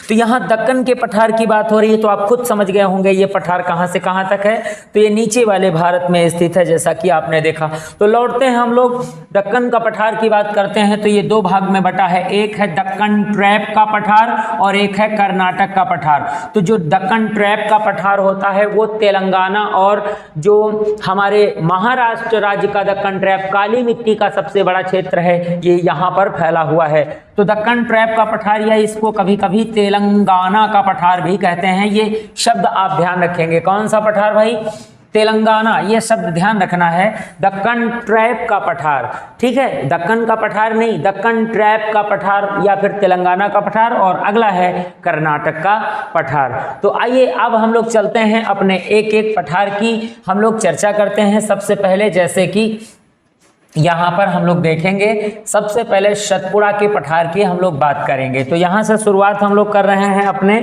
तो यहाँ दक्कन के पठार की बात हो रही है, तो आप खुद समझ गए होंगे ये पठार कहाँ से कहाँ तक है। तो ये नीचे वाले भारत में स्थित है, जैसा कि आपने देखा। तो लौटते हैं हम लोग दक्कन का पठार की बात करते हैं। तो ये 2 भाग में बटा है, एक है दक्कन ट्रैप का पठार और एक है कर्नाटक का पठार। तो जो दक्कन ट्रैप का पठार होता है वो तेलंगाना और जो हमारे महाराष्ट्र राज्य का दक्कन ट्रैप काली मिट्टी का सबसे बड़ा क्षेत्र है, ये यहाँ पर फैला हुआ है। तो दक्कन ट्रैप का पठार, या इसको कभी कभी तेलंगाना का पठार भी कहते हैं। ये शब्द आप ध्यान रखेंगे। कौन सा पठार भाई? तेलंगाना, ये शब्द ध्यान रखना है, दक्कन ट्रैप का पठार, ठीक है, दक्कन का पठार नहीं, दक्कन ट्रैप का पठार या फिर तेलंगाना का पठार, और अगला है कर्नाटक का पठार। तो आइए अब हम लोग चलते हैं अपने एक एक पठार की हम लोग चर्चा करते हैं। सबसे पहले जैसे कि यहाँ पर हम लोग देखेंगे, सबसे पहले सतपुड़ा के पठार की हम लोग बात करेंगे। तो यहाँ से शुरुआत हम लोग कर रहे हैं अपने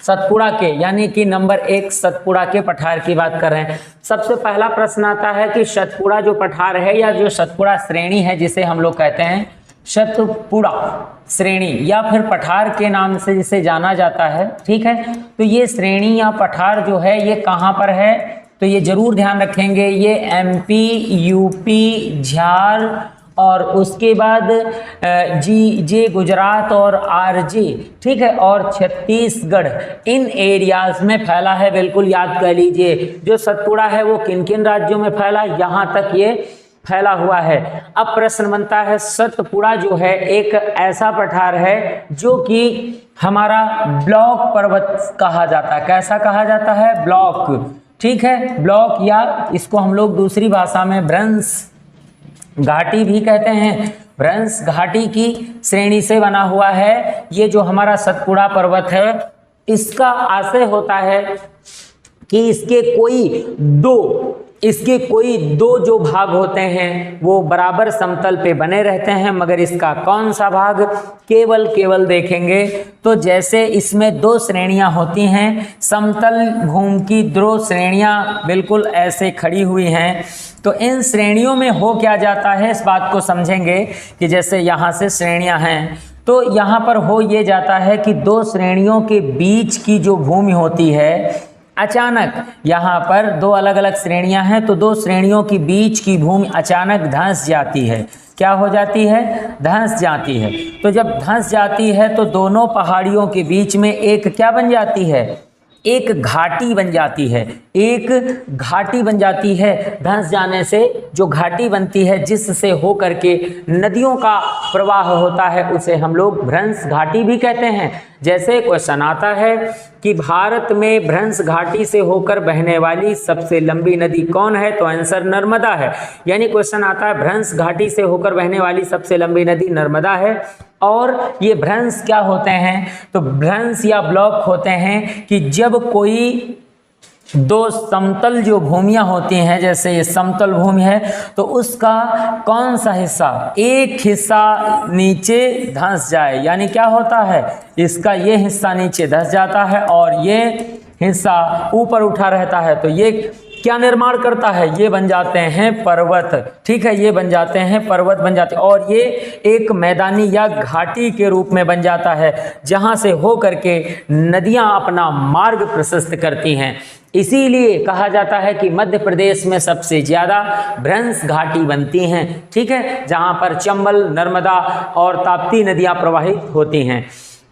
सतपुड़ा के, यानी कि नंबर 1 सतपुड़ा के पठार की बात कर रहे हैं। सबसे पहला प्रश्न आता है कि सतपुड़ा जो पठार है या जो सतपुड़ा श्रेणी है, जिसे हम लोग कहते हैं सतपुड़ा श्रेणी या फिर पठार के नाम से जिसे जाना जाता है, ठीक है, तो ये श्रेणी या पठार जो है ये कहाँ पर है, तो ये जरूर ध्यान रखेंगे, ये MP, UP, झार और उसके बाद जे गुजरात और RJ, ठीक है, और छत्तीसगढ़, इन एरियाज में फैला है। बिल्कुल याद कर लीजिए, जो सतपुड़ा है वो किन किन राज्यों में फैला, यहाँ तक ये फैला हुआ है। अब प्रश्न बनता है, सतपुड़ा जो है एक ऐसा पठार है जो कि हमारा ब्लॉक पर्वत कहा जाता है। कैसा कहा जाता है? ब्लॉक, ठीक है, ब्लॉक, या इसको हम लोग दूसरी भाषा में भ्रंश घाटी भी कहते हैं। भ्रंश घाटी की श्रेणी से बना हुआ है ये जो हमारा सतपुड़ा पर्वत है। इसका आशय होता है कि इसके कोई दो जो भाग होते हैं वो बराबर समतल पे बने रहते हैं, मगर इसका कौन सा भाग केवल देखेंगे तो जैसे इसमें 2 श्रेणियां होती हैं, समतल भूमि की 2 श्रेणियां बिल्कुल ऐसे खड़ी हुई हैं। तो इन श्रेणियों में हो क्या जाता है, इस बात को समझेंगे कि जैसे यहाँ से श्रेणियां हैं तो यहाँ पर हो ये जाता है कि 2 श्रेणियों के बीच की जो भूमि होती है, अचानक यहाँ पर 2 अलग अलग श्रेणियां हैं तो 2 श्रेणियों के बीच की भूमि अचानक धंस जाती है। क्या हो जाती है? धंस जाती है। तो जब धंस जाती है तो दोनों पहाड़ियों के बीच में एक क्या बन जाती है? एक घाटी बन जाती है। एक घाटी बन जाती है। धंस जाने से जो घाटी बनती है जिससे होकर के नदियों का प्रवाह होता है उसे हम लोग भ्रंश घाटी भी कहते हैं। जैसे क्वेश्चन आता है कि भारत में भ्रंश घाटी से होकर बहने वाली सबसे लंबी नदी कौन है, तो आंसर नर्मदा है। यानी क्वेश्चन आता है भ्रंश घाटी से होकर बहने वाली सबसे लंबी नदी नर्मदा है। और ये भ्रंश क्या होते हैं, तो भ्रंश या ब्लॉक होते हैं कि जब कोई 2 समतल जो भूमियां होती हैं, जैसे ये समतल भूमि है तो उसका कौन सा हिस्सा, एक हिस्सा नीचे धंस जाए, यानी क्या होता है, इसका ये हिस्सा नीचे धंस जाता है और ये हिस्सा ऊपर उठा रहता है, तो ये क्या निर्माण करता है, ये बन जाते हैं पर्वत। ठीक है, ये बन जाते हैं पर्वत बन जाते हैं और ये एक मैदानी या घाटी के रूप में बन जाता है जहां से हो करके नदियां अपना मार्ग प्रशस्त करती हैं। इसीलिए कहा जाता है कि मध्य प्रदेश में सबसे ज़्यादा भ्रंश घाटी बनती हैं। ठीक है, जहां पर चंबल, नर्मदा और ताप्ती नदियां प्रवाहित होती हैं।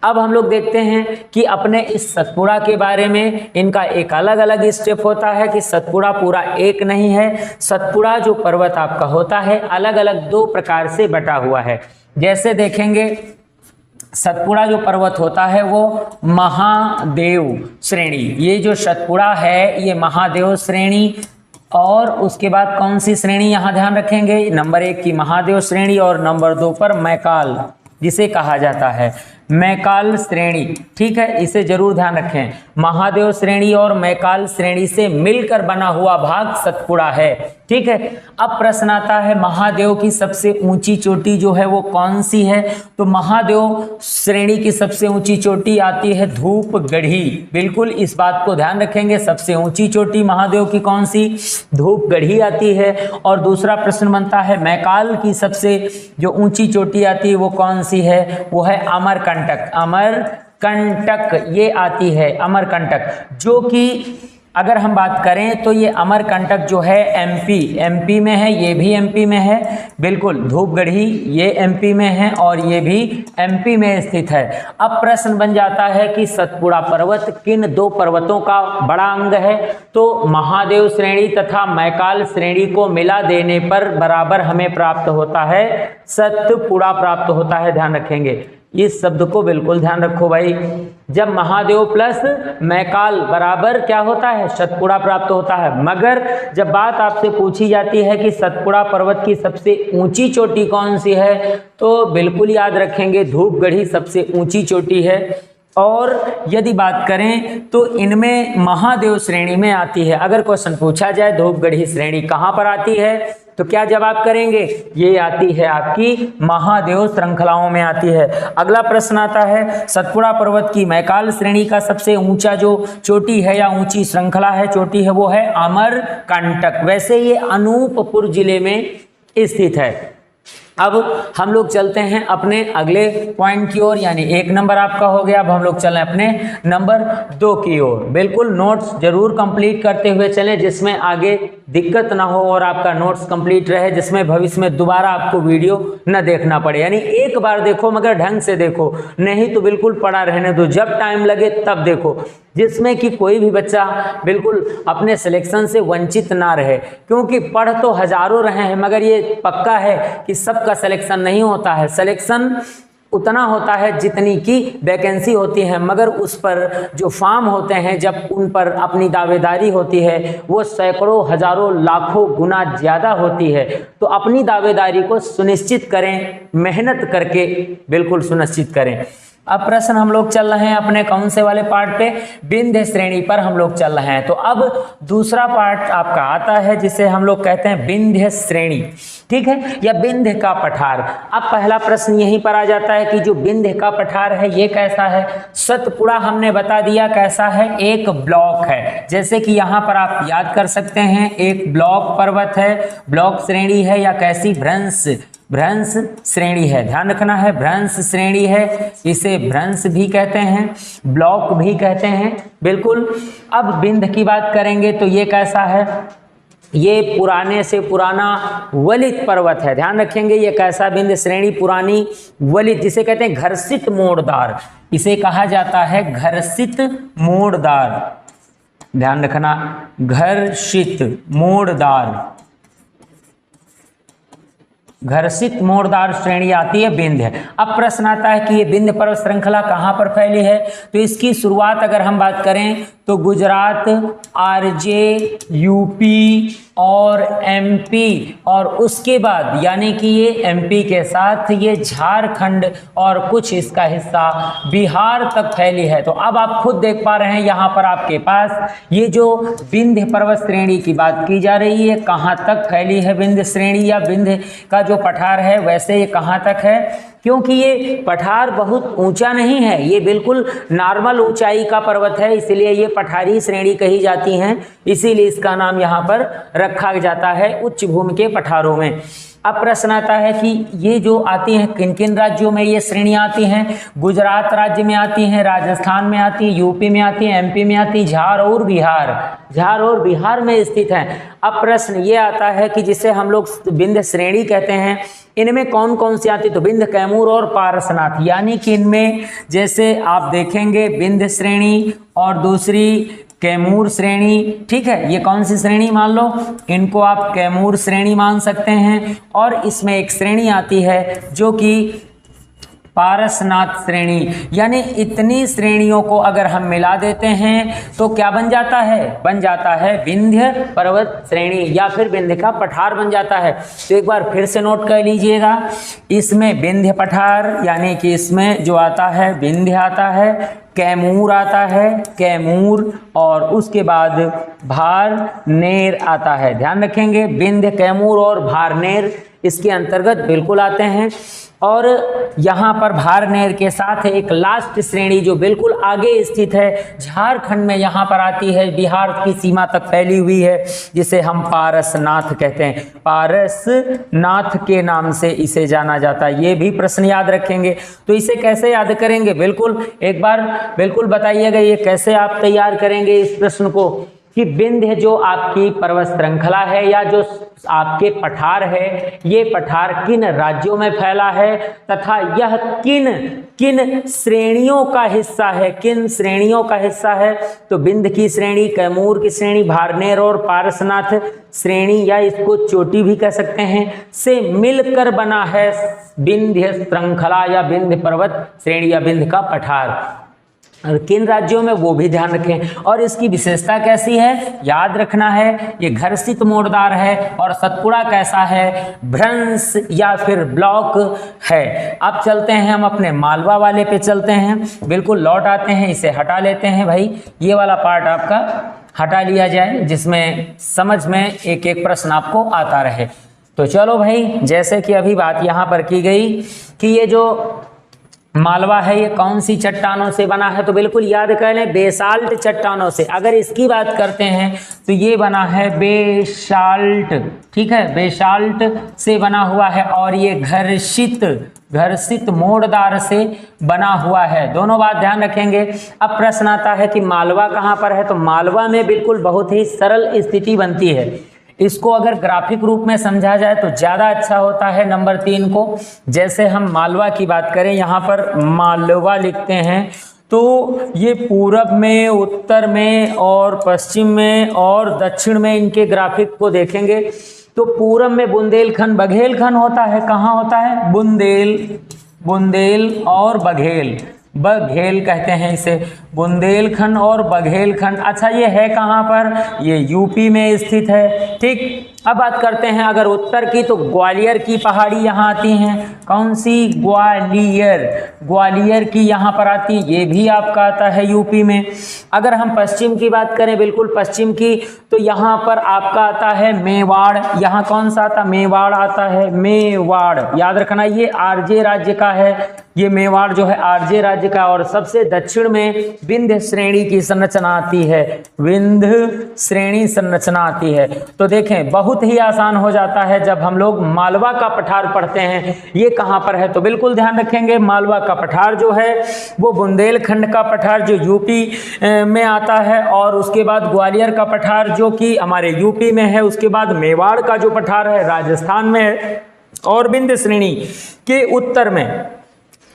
अब हम लोग देखते हैं कि अपने इस सतपुड़ा के बारे में इनका एक अलग अलग स्टेप होता है कि सतपुड़ा पूरा एक नहीं है। सतपुड़ा जो पर्वत आपका होता है अलग अलग 2 प्रकार से बटा हुआ है। जैसे देखेंगे सतपुड़ा जो पर्वत होता है वो महादेव श्रेणी, ये जो सतपुड़ा है ये महादेव श्रेणी, और उसके बाद कौन सी श्रेणी यहाँ ध्यान रखेंगे, नंबर 1 की महादेव श्रेणी और नंबर 2 पर मैकाल जिसे कहा जाता है मैकाल श्रेणी। ठीक है, इसे जरूर ध्यान रखें। महादेव श्रेणी और मैकाल श्रेणी से मिलकर बना हुआ भाग सतपुड़ा है। ठीक है, अब प्रश्न आता है महादेव की सबसे ऊंची चोटी जो है वो कौन सी है, तो महादेव श्रेणी की सबसे ऊंची चोटी आती है धूपगढ़ी। बिल्कुल इस बात को ध्यान रखेंगे, सबसे ऊंची चोटी महादेव की कौन सी, धूपगढ़ी आती है। और दूसरा प्रश्न बनता है मैकाल की सबसे जो ऊंची चोटी आती है वो कौन सी है, वो है अमरकंटक। अमरकंटक ये आती है, अमरकंटक, जो कि अगर हम बात करें तो ये अमरकंटक जो है एमपी में है, ये भी एमपी में है। बिल्कुल, धूपगढ़ी ये एमपी में है और ये भी एमपी में स्थित है। अब प्रश्न बन जाता है कि सतपुड़ा पर्वत किन 2 पर्वतों का बड़ा अंग है, तो महादेव श्रेणी तथा मैकाल श्रेणी को मिला देने पर बराबर हमें प्राप्त होता है सतपुड़ा प्राप्त होता है। ध्यान रखेंगे, इस शब्द को बिल्कुल ध्यान रखो भाई। जब महादेव प्लस मैकाल बराबर क्या होता है, सतपुड़ा प्राप्त होता है। मगर जब बात आपसे पूछी जाती है कि सतपुड़ा पर्वत की सबसे ऊंची चोटी कौन सी है, तो बिल्कुल याद रखेंगे धूपगढ़ी सबसे ऊंची चोटी है। और यदि बात करें तो इनमें महादेव श्रेणी में आती है। अगर क्वेश्चन पूछा जाए धूपगढ़ी श्रेणी कहाँ पर आती है, तो क्या जवाब करेंगे, ये आती है आपकी महादेव श्रृंखलाओं में आती है। अगला प्रश्न आता है, सतपुड़ा पर्वत की मैकाल श्रेणी का सबसे ऊंचा जो चोटी है या ऊंची श्रृंखला है, चोटी है, वो है अमरकंटक। वैसे ये अनूपपुर जिले में स्थित है। अब हम लोग चलते हैं अपने अगले पॉइंट की ओर, यानी 1 नंबर आपका हो गया। अब हम लोग चलें अपने नंबर 2 की ओर। बिल्कुल नोट्स जरूर कंप्लीट करते हुए चलें, जिसमें आगे दिक्कत ना हो और आपका नोट्स कंप्लीट रहे, जिसमें भविष्य में दोबारा आपको वीडियो न देखना पड़े। यानी एक बार देखो मगर ढंग से देखो, नहीं तो बिल्कुल पड़ा रहने दो, जब टाइम लगे तब देखो, जिसमें कि कोई भी बच्चा बिल्कुल अपने सिलेक्शन से वंचित ना रहे। क्योंकि पढ़ तो हजारों रहे हैं, मगर ये पक्का है कि सबका सिलेक्शन नहीं होता है। सिलेक्शन उतना होता है जितनी की वैकेंसी होती है, मगर उस पर जो फॉर्म होते हैं, जब उन पर अपनी दावेदारी होती है, वो सैकड़ों, हजारों, लाखों गुना ज़्यादा होती है। तो अपनी दावेदारी को सुनिश्चित करें, मेहनत करके बिल्कुल सुनिश्चित करें। अब प्रश्न हम लोग चल रहे हैं अपने कौन से वाले पार्ट पे, विंध्य श्रेणी पर हम लोग चल रहे हैं। तो अब दूसरा पार्ट आपका आता है जिसे हम लोग कहते हैं विंध्य श्रेणी, ठीक है, या विंध्य का पठार। अब पहला प्रश्न यहीं पर आ जाता है कि जो विंध्य का पठार है ये कैसा है। सतपुड़ा हमने बता दिया कैसा है, एक ब्लॉक है। जैसे कि यहाँ पर आप याद कर सकते हैं, एक ब्लॉक पर्वत है, ब्लॉक श्रेणी है, या कैसी, भ्रंश श्रेणी है। ध्यान रखना है, भ्रंश श्रेणी है, इसे भ्रंश भी कहते हैं, ब्लॉक भी कहते हैं, बिल्कुल। अब विंध्य की बात करेंगे तो ये कैसा है, ये पुराने से पुराना वलित पर्वत है। ध्यान रखेंगे ये कैसा विंध्य श्रेणी, पुरानी वलित, जिसे कहते हैं घर्षित मोड़दार, इसे कहा जाता है घर्षित मोड़दार। ध्यान रखना, घर्षित मोड़दार, घर्षित मोड़दार श्रेणी आती है विंध्य। अब प्रश्न आता है कि ये विंध्य पर्वत श्रृंखला कहाँ पर फैली है। तो इसकी शुरुआत अगर हम बात करें तो गुजरात, आरजे, यूपी और एमपी, और उसके बाद यानी कि ये एमपी के साथ ये झारखंड और कुछ इसका हिस्सा बिहार तक फैली है। तो अब आप खुद देख पा रहे हैं यहाँ पर आपके पास ये जो विंध्य पर्वत श्रेणी की बात की जा रही है, कहाँ तक फैली है विंध्य श्रेणी या विंध्य का जो पठार है, वैसे ये कहाँ तक है। क्योंकि ये पठार बहुत ऊंचा नहीं है, ये बिल्कुल नॉर्मल ऊंचाई का पर्वत है, इसलिए ये पठारी श्रेणी कही जाती हैं, इसीलिए इसका नाम यहाँ पर रखा जाता है उच्च भूमि के पठारों में। अब प्रश्न आता है कि ये जो आती हैं किन किन राज्यों में ये श्रेणियाँ आती हैं। गुजरात राज्य में आती हैं, राजस्थान में आती है, यूपी में आती है, एमपी में आती है, झार और बिहार में स्थित हैं। अब प्रश्न ये आता है कि जिसे हम लोग विंध्य श्रेणी कहते हैं, इनमें कौन कौन सी आती है। तो विंध्य, कैमूर और पारसनाथ, यानी कि इनमें जैसे आप देखेंगे विंध्य श्रेणी और दूसरी कैमूर श्रेणी, ठीक है, ये कौन सी श्रेणी मान लो, इनको आप कैमूर श्रेणी मान सकते हैं। और इसमें एक श्रेणी आती है जो कि पारसनाथ श्रेणी, यानी इतनी श्रेणियों को अगर हम मिला देते हैं तो क्या बन जाता है विंध्य पर्वत श्रेणी या फिर विंध्य का पठार बन जाता है। तो एक बार फिर से नोट कर लीजिएगा, इसमें विंध्य पठार यानी कि इसमें जो आता है विंध्य आता है, कैमूर आता है, कैमूर, और उसके बाद भारनेर आता है। ध्यान रखेंगे विंध्य, कैमूर और भारनेर इसके अंतर्गत बिल्कुल आते हैं। और यहाँ पर भारनेर के साथ एक लास्ट श्रेणी जो बिल्कुल आगे स्थित है, झारखंड में यहाँ पर आती है, बिहार की सीमा तक फैली हुई है, जिसे हम पारसनाथ कहते हैं। पारसनाथ के नाम से इसे जाना जाता है, ये भी प्रश्न याद रखेंगे। तो इसे कैसे याद करेंगे, बिल्कुल एक बार बिल्कुल बताइएगा, ये कैसे आप तैयार करेंगे इस प्रश्न को। कि विंध्य जो आपकी पर्वत श्रृंखला है या जो आपके पठार है, ये पठार किन राज्यों में फैला है तथा यह किन किन श्रेणियों का हिस्सा है, किन श्रेणियों का हिस्सा है। तो विंध्य की श्रेणी, कैमूर की श्रेणी, भारनेर और पारसनाथ श्रेणी या इसको चोटी भी कह सकते हैं, से मिलकर बना है विंध्य श्रृंखला या विंध्य पर्वत श्रेणी या विंध्य का पठार। और किन राज्यों में वो भी ध्यान रखें। और इसकी विशेषता कैसी है, याद रखना है, ये घर्षित मोड़दार है। और सतपुड़ा कैसा है, भ्रंश या फिर ब्लॉक है। अब चलते हैं हम अपने मालवा वाले पे चलते हैं, बिल्कुल लौट आते हैं, इसे हटा लेते हैं भाई, ये वाला पार्ट आपका हटा लिया जाए जिसमें समझ में एक एक प्रश्न आपको आता रहे। तो चलो भाई, जैसे कि अभी बात यहाँ पर की गई कि ये जो मालवा है ये कौन सी चट्टानों से बना है, तो बिल्कुल याद कर लें, बेसाल्ट चट्टानों से। अगर इसकी बात करते हैं तो ये बना है बेसाल्ट, ठीक है, बेसाल्ट से बना हुआ है। और ये घर्षित मोड़दार से बना हुआ है। दोनों बात ध्यान रखेंगे। अब प्रश्न आता है कि मालवा कहाँ पर है, तो मालवा में बिल्कुल बहुत ही सरल स्थिति बनती है। इसको अगर ग्राफिक रूप में समझा जाए तो ज़्यादा अच्छा होता है। नंबर 3 को, जैसे हम मालवा की बात करें, यहाँ पर मालवा लिखते हैं तो ये पूरब में, उत्तर में और पश्चिम में और दक्षिण में इनके ग्राफिक को देखेंगे तो पूरब में बुंदेलखंड बघेलखंड होता है। कहाँ होता है, बुंदेल और बघेल कहते हैं इसे, बुंदेलखंड और बघेलखंड। अच्छा, ये है कहाँ पर, ये यूपी में स्थित है, ठीक। अब बात करते हैं अगर उत्तर की, तो ग्वालियर की पहाड़ी यहाँ आती हैं। कौन सी, ग्वालियर की यहाँ पर आती है, ये भी आपका आता है यूपी में। अगर हम पश्चिम की बात करें, बिल्कुल पश्चिम की, तो यहाँ पर आपका आता है मेवाड़। यहाँ कौन सा आता, मेवाड़ आता है, मेवाड़ याद रखना, ये आरजे राज्य का है, ये मेवाड़ जो है आरजे राज्य का। और सबसे दक्षिण में विंध्य श्रेणी की संरचना आती है, विंध्य श्रेणी संरचना आती है। तो देखें, बहुत ही आसान हो जाता है जब हम लोग मालवा का पठार पढ़ते हैं। ये कहाँ पर है, तो बिल्कुल ध्यान रखेंगे, मालवा का पठार जो है वो बुंदेलखंड का पठार जो यूपी में आता है, और उसके बाद ग्वालियर का पठार जो कि हमारे यूपी में है, उसके बाद मेवाड़ का जो पठार है राजस्थान में है, और विंध्य श्रेणी के उत्तर में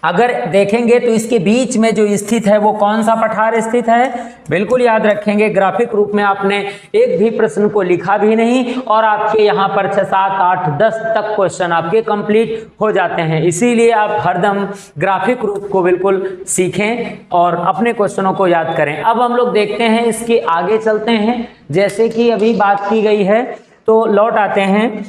अगर देखेंगे तो इसके बीच में जो स्थित है वो कौन सा पठार स्थित है, बिल्कुल याद रखेंगे। ग्राफिक रूप में आपने एक भी प्रश्न को लिखा भी नहीं और आपके यहाँ पर 6, 7, 8, 10 तक क्वेश्चन आपके कंप्लीट हो जाते हैं। इसीलिए आप हरदम ग्राफिक रूप को बिल्कुल सीखें और अपने क्वेश्चनों को याद करें। अब हम लोग देखते हैं, इसके आगे चलते हैं। जैसे कि अभी बात की गई है तो लौट आते हैं,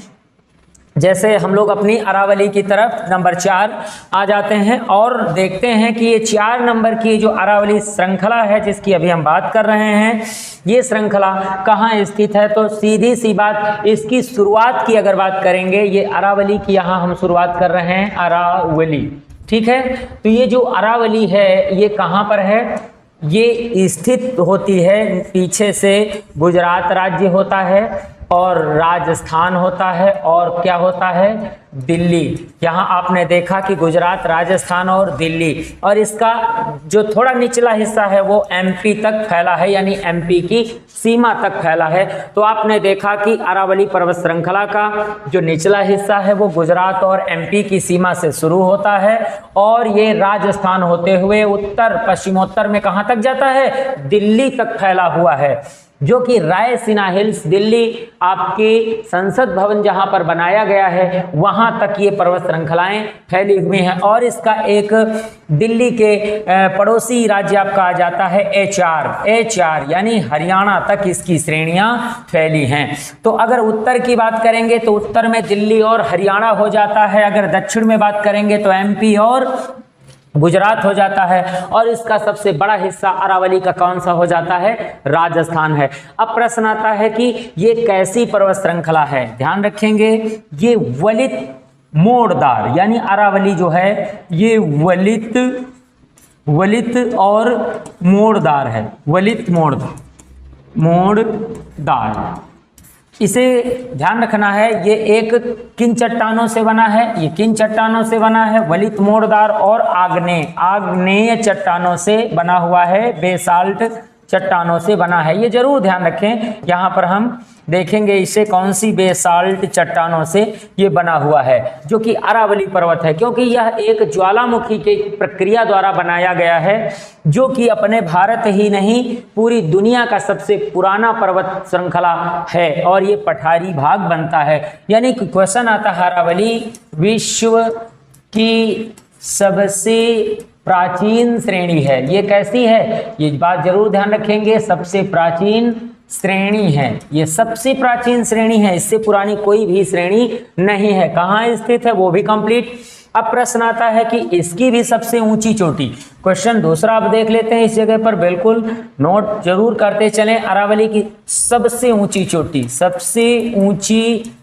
जैसे हम लोग अपनी अरावली की तरफ नंबर 4 आ जाते हैं और देखते हैं कि ये 4 नंबर की जो अरावली श्रृंखला है जिसकी अभी हम बात कर रहे हैं, ये श्रृंखला कहाँ स्थित है। तो सीधी सी बात, इसकी शुरुआत की अगर बात करेंगे, ये अरावली की यहाँ हम शुरुआत कर रहे हैं, अरावली, ठीक है। तो ये जो अरावली है ये कहाँ पर है, ये स्थित होती है, पीछे से गुजरात राज्य होता है और राजस्थान होता है और क्या होता है, दिल्ली। यहाँ आपने देखा कि गुजरात, राजस्थान और दिल्ली, और इसका जो थोड़ा निचला हिस्सा है वो एमपी तक फैला है, यानी एमपी की सीमा तक फैला है। तो आपने देखा कि अरावली पर्वत श्रृंखला का जो निचला हिस्सा है वो गुजरात और एमपी की सीमा से शुरू होता है और ये राजस्थान होते हुए उत्तर पश्चिमोत्तर में कहाँ तक जाता है, दिल्ली तक फैला हुआ है, जो कि रायसीना हिल्स, दिल्ली आपकी संसद भवन जहां पर बनाया गया है वहां तक ये पर्वत श्रृंखलाएं फैली हुई हैं। और इसका एक दिल्ली के पड़ोसी राज्य आपका आ जाता है HR यानी हरियाणा तक इसकी श्रेणियां फैली हैं। तो अगर उत्तर की बात करेंगे तो उत्तर में दिल्ली और हरियाणा हो जाता है, अगर दक्षिण में बात करेंगे तो MP और गुजरात हो जाता है, और इसका सबसे बड़ा हिस्सा अरावली का कौन सा हो जाता है, राजस्थान है। अब प्रश्न आता है कि ये कैसी पर्वत श्रृंखला है, ध्यान रखेंगे, ये वलित मोड़दार, यानी अरावली जो है ये वलित और मोड़दार है, वलित मोड़दार। इसे ध्यान रखना है, ये एक किन चट्टानों से बना है, ये किन चट्टानों से बना है, वलित मोड़दार और आग्नेय चट्टानों से बना हुआ है, बेसाल्ट चट्टानों से बना है। ये जरूर ध्यान रखें, यहाँ पर हम देखेंगे इसे कौन सी बेसाल्ट चट्टानों से ये बना हुआ है, जो कि अरावली पर्वत है, क्योंकि यह एक ज्वालामुखी की प्रक्रिया द्वारा बनाया गया है, जो कि अपने भारत ही नहीं पूरी दुनिया का सबसे पुराना पर्वत श्रृंखला है और ये पठारी भाग बनता है। यानी कि क्वेश्चन आता है अरावली विश्व की सबसे प्राचीन श्रेणी है। ये कैसी है, ये बात जरूर ध्यान रखेंगे, सबसे प्राचीन श्रेणी है, ये सबसे प्राचीन श्रेणी है, इससे पुरानी कोई भी श्रेणी नहीं है। कहाँ स्थित है वो भी कंप्लीट। अब प्रश्न आता है कि इसकी भी सबसे ऊंची चोटी, क्वेश्चन दूसरा आप देख लेते हैं, इस जगह पर बिल्कुल नोट जरूर करते चलें। अरावली की सबसे ऊंची चोटी, सबसे ऊंची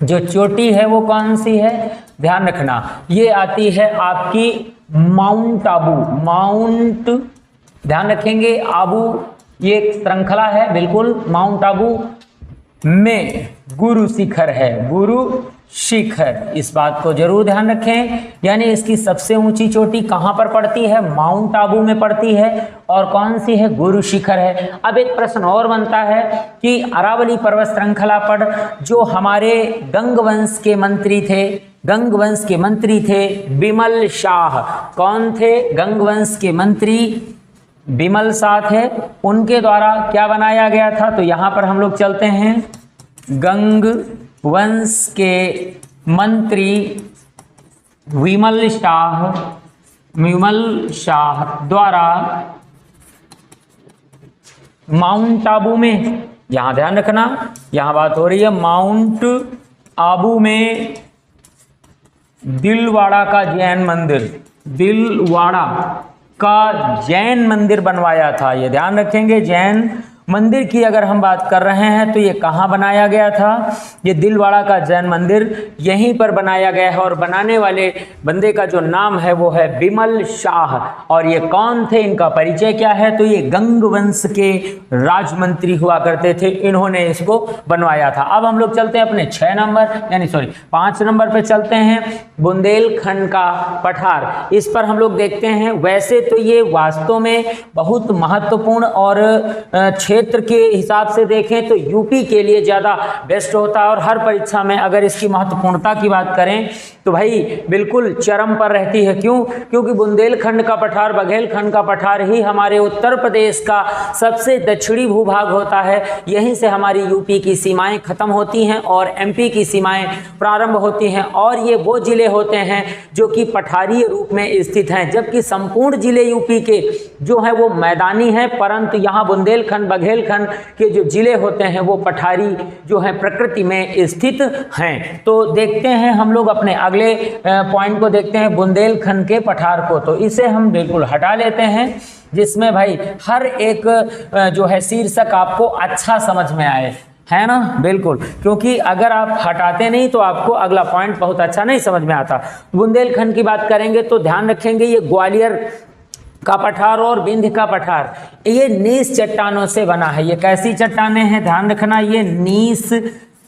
जो चोटी है वो कौन सी है, ध्यान रखना, ये आती है आपकी माउंट आबू। माउंट, ध्यान रखेंगे, आबू ये एक श्रृंखला है, बिल्कुल माउंट आबू में गुरु शिखर है, गुरु शिखर, इस बात को जरूर ध्यान रखें। यानी इसकी सबसे ऊंची चोटी कहां पर पड़ती है, माउंट आबू में पड़ती है, और कौन सी है, गुरु शिखर है। अब एक प्रश्न और बनता है कि अरावली पर्वत श्रृंखला पर जो हमारे गंग वंश के मंत्री थे, गंग वंश के मंत्री थे बिमल शाह, कौन थे, गंग वंश के मंत्री बिमल शाह थे, उनके द्वारा क्या बनाया गया था। तो यहां पर हम लोग चलते हैं, गंग वंश के मंत्री विमल शाह द्वारा माउंट आबू में, यहां ध्यान रखना, यहां बात हो रही है माउंट आबू में दिलवाड़ा का जैन मंदिर, दिलवाड़ा का जैन मंदिर बनवाया था। ये ध्यान रखेंगे, जैन मंदिर की अगर हम बात कर रहे हैं तो ये कहाँ बनाया गया था, ये दिलवाड़ा का जैन मंदिर यहीं पर बनाया गया है, और बनाने वाले बंदे का जो नाम है वो है बिमल शाह। और ये कौन थे, इनका परिचय क्या है, तो ये गंग वंश के राजमंत्री हुआ करते थे, इन्होंने इसको बनवाया था। अब हम लोग चलते हैं अपने 5 नंबर पे चलते हैं, बुंदेलखंड का पठार। इस पर हम लोग देखते हैं, वैसे तो ये वास्तव में बहुत महत्वपूर्ण और क्षेत्र के हिसाब से देखें तो यूपी के लिए ज़्यादा बेस्ट होता है, और हर परीक्षा में अगर इसकी महत्वपूर्णता की बात करें तो भाई बिल्कुल चरम पर रहती है। क्यों, क्योंकि बुंदेलखंड का पठार, बघेलखंड का पठार ही हमारे उत्तर प्रदेश का सबसे दक्षिणी भूभाग होता है। यहीं से हमारी यूपी की सीमाएं खत्म होती हैं और एमपी की सीमाएं प्रारंभ होती हैं, और ये वो जिले होते हैं जो कि पठारीय रूप में स्थित हैं, जबकि संपूर्ण जिले यूपी के जो हैं वो मैदानी हैं, परंतु यहाँ बुंदेलखंड बघेलखंड के जो जिले होते हैं वो पठारी जो है प्रकृति में स्थित हैं। तो देखते हैं हम लोग अपने अगले पॉइंट को, देखते हैं बुंदेलखंड के पठार को। तो इसे हम बिल्कुल हटा लेते हैं, जिसमें भाई हर एक जो है शीर्षक आपको अच्छा समझ में आए, है ना, बिल्कुल, क्योंकि अगर आप हटाते नहीं तो आपको अगला पॉइंट बहुत अच्छा नहीं समझ में आता। बुंदेलखंड की बात करेंगे तो ध्यान रखेंगे, ये ग्वालियर का पठार और विंध्य का पठार ये नीस चट्टानों से बना है। ये कैसी चट्टानें हैं, ध्यान रखना, ये नीस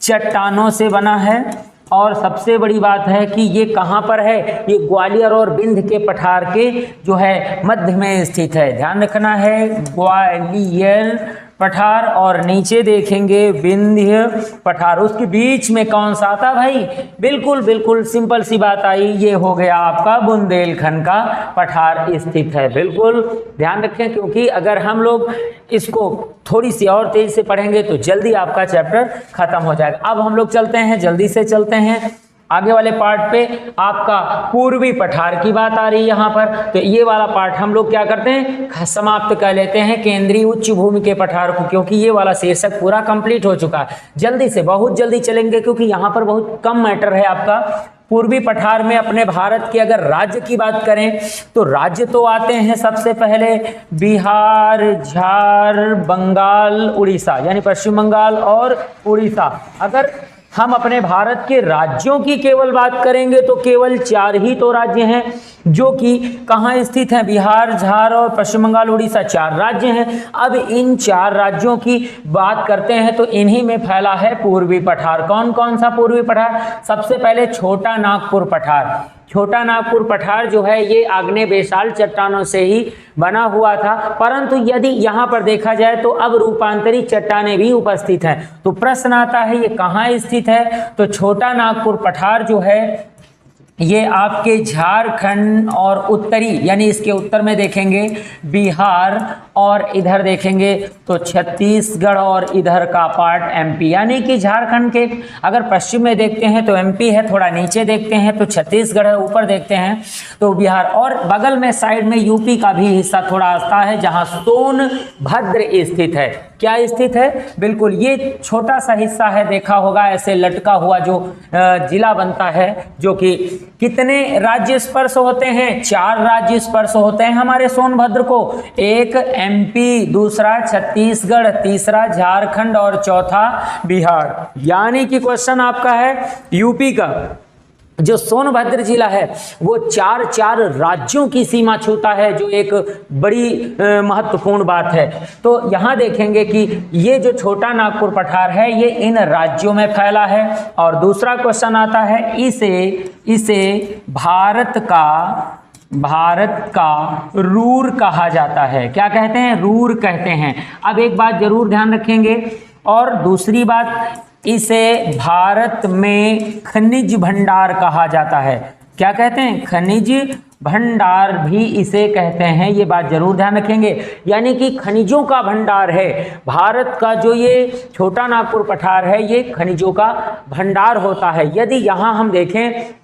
चट्टानों से बना है। और सबसे बड़ी बात है कि ये कहाँ पर है, ये ग्वालियर और विंध्य के पठार के जो है मध्य में स्थित है, ध्यान रखना है, ग्वालियर पठार और नीचे देखेंगे विंध्य पठार, उसके बीच में कौन सा आता भाई, बिल्कुल बिल्कुल सिंपल सी बात आई, ये हो गया आपका बुंदेलखंड का पठार स्थित है। बिल्कुल ध्यान रखें, क्योंकि अगर हम लोग इसको थोड़ी सी और तेज से पढ़ेंगे तो जल्दी आपका चैप्टर खत्म हो जाएगा। अब हम लोग चलते हैं, जल्दी से चलते हैं आगे वाले पार्ट पे। आपका पूर्वी पठार की बात आ रही है यहाँ पर, तो ये वाला पार्ट हम लोग क्या करते हैं, समाप्त कर लेते हैं केंद्रीय उच्च भूमि के पठार को, क्योंकि ये वाला शीर्षक पूरा कंप्लीट हो चुका है। जल्दी से, बहुत जल्दी चलेंगे, क्योंकि यहाँ पर बहुत कम मैटर है आपका। पूर्वी पठार में अपने भारत के अगर राज्य की बात करें तो राज्य तो आते हैं सबसे पहले बिहार, झारखंड, बंगाल, उड़ीसा, यानी पश्चिम बंगाल और उड़ीसा। अगर हम अपने भारत के राज्यों की केवल बात करेंगे तो केवल 4 ही तो राज्य हैं जो कि कहाँ स्थित हैं, बिहार, झारखंड और पश्चिम बंगाल, उड़ीसा, 4 राज्य हैं। अब इन 4 राज्यों की बात करते हैं तो इन्हीं में फैला है पूर्वी पठार। कौन कौन सा पूर्वी पठार, सबसे पहले छोटा नागपुर पठार, छोटा नागपुर पठार जो है ये आग्नेय बेसाल्ट चट्टानों से ही बना हुआ था, परंतु यदि यहाँ पर देखा जाए तो अब रूपांतरित चट्टानें भी उपस्थित हैं। तो प्रश्न आता है ये कहाँ स्थित है, तो छोटा नागपुर पठार जो है ये आपके झारखंड और उत्तरी यानी इसके उत्तर में देखेंगे बिहार और इधर देखेंगे तो छत्तीसगढ़ और इधर का पार्ट एमपी, यानी कि झारखंड के अगर पश्चिम में देखते हैं तो एमपी है, थोड़ा नीचे देखते हैं तो छत्तीसगढ़ है, ऊपर देखते हैं तो बिहार, और बगल में साइड में यूपी का भी हिस्सा थोड़ा आता है जहां सोनभद्र स्थित है। क्या स्थित है, बिल्कुल ये छोटा सा हिस्सा है, देखा होगा ऐसे लटका हुआ जो जिला बनता है, जो कि कितने राज्य स्पर्श होते हैं, 4 राज्य स्पर्श होते हैं हमारे सोनभद्र को, एक एमपी, दूसरा छत्तीसगढ़, तीसरा झारखंड और चौथा बिहार। यानी कि क्वेश्चन आपका है यूपी का जो सोनभद्र जिला है वो 4 राज्यों की सीमा छूता है, जो एक बड़ी महत्वपूर्ण बात है। तो यहाँ देखेंगे कि ये जो छोटा नागपुर पठार है ये इन राज्यों में फैला है। और दूसरा क्वेश्चन आता है इसे भारत का रूर कहा जाता है। क्या कहते हैं, रूर कहते हैं। अब एक बात जरूर ध्यान रखेंगे, और दूसरी बात इसे भारत में खनिज भंडार कहा जाता है। क्या कहते हैं, खनिज भंडार भी इसे कहते हैं, ये बात जरूर ध्यान रखेंगे। यानी कि खनिजों का भंडार है भारत का, जो ये छोटा नागपुर पठार है ये खनिजों का भंडार होता है। यदि यहाँ हम देखें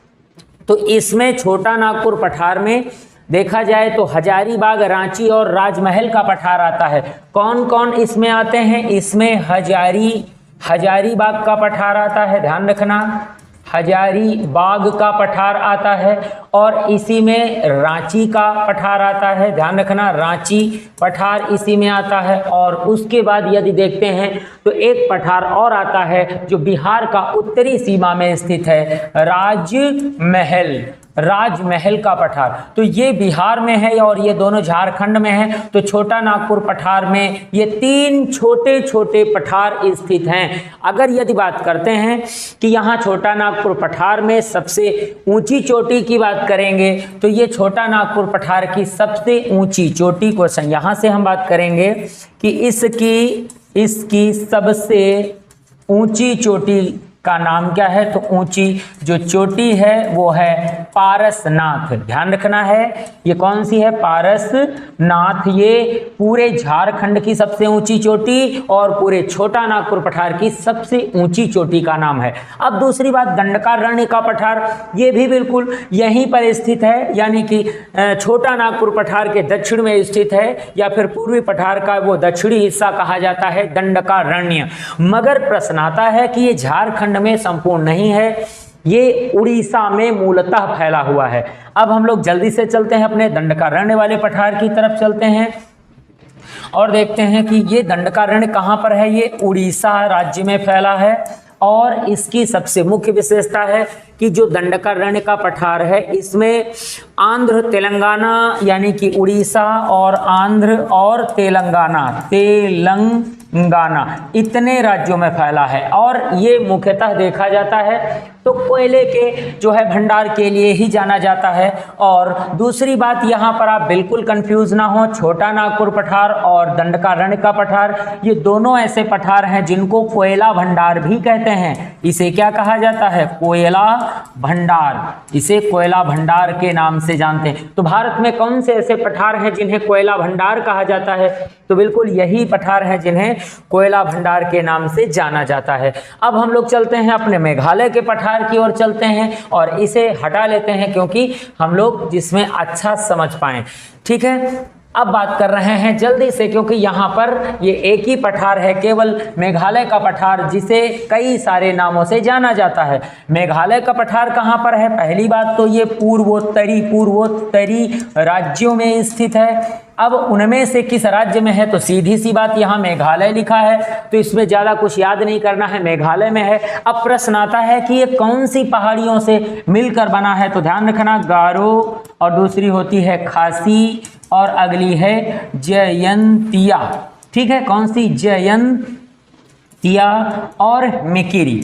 तो इसमें छोटा नागपुर पठार में देखा जाए तो हजारीबाग, रांची और राजमहल का पठार आता है। कौन कौन इसमें आते हैं, इसमें हजारीबाग का पठार आता है, ध्यान रखना, हजारीबाग का पठार आता है, और इसी में रांची का पठार आता है, ध्यान रखना, रांची पठार इसी में आता है। और उसके बाद यदि देखते हैं तो एक पठार और आता है जो बिहार का उत्तरी सीमा में स्थित है, राजमहल का पठार। तो ये बिहार में है और ये दोनों झारखंड में है। तो छोटा नागपुर पठार में ये 3 छोटे छोटे पठार स्थित हैं। अगर यदि बात करते हैं कि यहाँ छोटा नागपुर पठार में सबसे ऊंची चोटी की बात करेंगे तो ये छोटा नागपुर पठार की सबसे ऊंची चोटी, क्वेश्चन यहाँ से हम बात करेंगे कि इसकी सबसे ऊंची चोटी का नाम क्या है, तो ऊंची जो चोटी है वो है पारसनाथ। ध्यान रखना है ये कौन सी है, पारसनाथ। ये पूरे झारखंड की सबसे ऊंची चोटी और पूरे छोटा नागपुर पठार की सबसे ऊंची चोटी का नाम है। अब दूसरी बात, दंडकारण्य का पठार, ये भी बिल्कुल यहीं पर स्थित है, यानी कि छोटा नागपुर पठार के दक्षिण में स्थित है, या फिर पूर्वी पठार का वो दक्षिणी हिस्सा कहा जाता है दंडकारण्य। मगर प्रश्न आता है कि ये झारखंड में संपूर्ण नहीं है, ये उड़ीसा में मूलतः फैला हुआ है। अब हम लोग जल्दी से चलते हैं अपने दंडकारण्य वाले पठार की तरफ चलते हैं और देखते हैं कि ये दंडकारण्य कहाँ पर है। ये उड़ीसा राज्य में फैला है और इसकी सबसे मुख्य विशेषता है कि जो दंडकारण्य का पठार है इसमें आंध्र तेलंगाना यानी कि उड़ीसा और आंध्र और तेलंगाना इतने राज्यों में फैला है। और ये मुख्यतः देखा जाता है तो कोयले के जो है भंडार के लिए ही जाना जाता है। और दूसरी बात, यहाँ पर आप बिल्कुल कंफ्यूज ना हो, छोटा नागपुर पठार और दंडकारण्य का पठार ये दोनों ऐसे पठार हैं जिनको कोयला भंडार भी कहते हैं। इसे क्या कहा जाता है, कोयला भंडार, इसे कोयला भंडार के नाम से जानते हैं। तो भारत में कौन से ऐसे पठार हैं जिन्हें कोयला भंडार कहा जाता है, तो बिल्कुल यही पठार हैं जिन्हें कोयला भंडार के नाम से जाना जाता है। अब हम लोग चलते हैं अपने मेघालय के पठार की ओर चलते हैं और इसे हटा लेते हैं क्योंकि हम लोग जिसमें अच्छा समझ पाएं। ठीक है, अब बात कर रहे हैं जल्दी से क्योंकि यहाँ पर ये एक ही पठार है, केवल मेघालय का पठार, जिसे कई सारे नामों से जाना जाता है। मेघालय का पठार कहाँ पर है, पहली बात तो ये पूर्वोत्तरी राज्यों में स्थित है। अब उनमें से किस राज्य में है, तो सीधी सी बात यहाँ मेघालय लिखा है तो इसमें ज़्यादा कुछ याद नहीं करना है, मेघालय में है। अब प्रश्न आता है कि ये कौन सी पहाड़ियों से मिलकर बना है, तो ध्यान रखना, गारो और दूसरी होती है खासी और अगली है जयंतिया। ठीक है, कौन सी, और मिकिरी,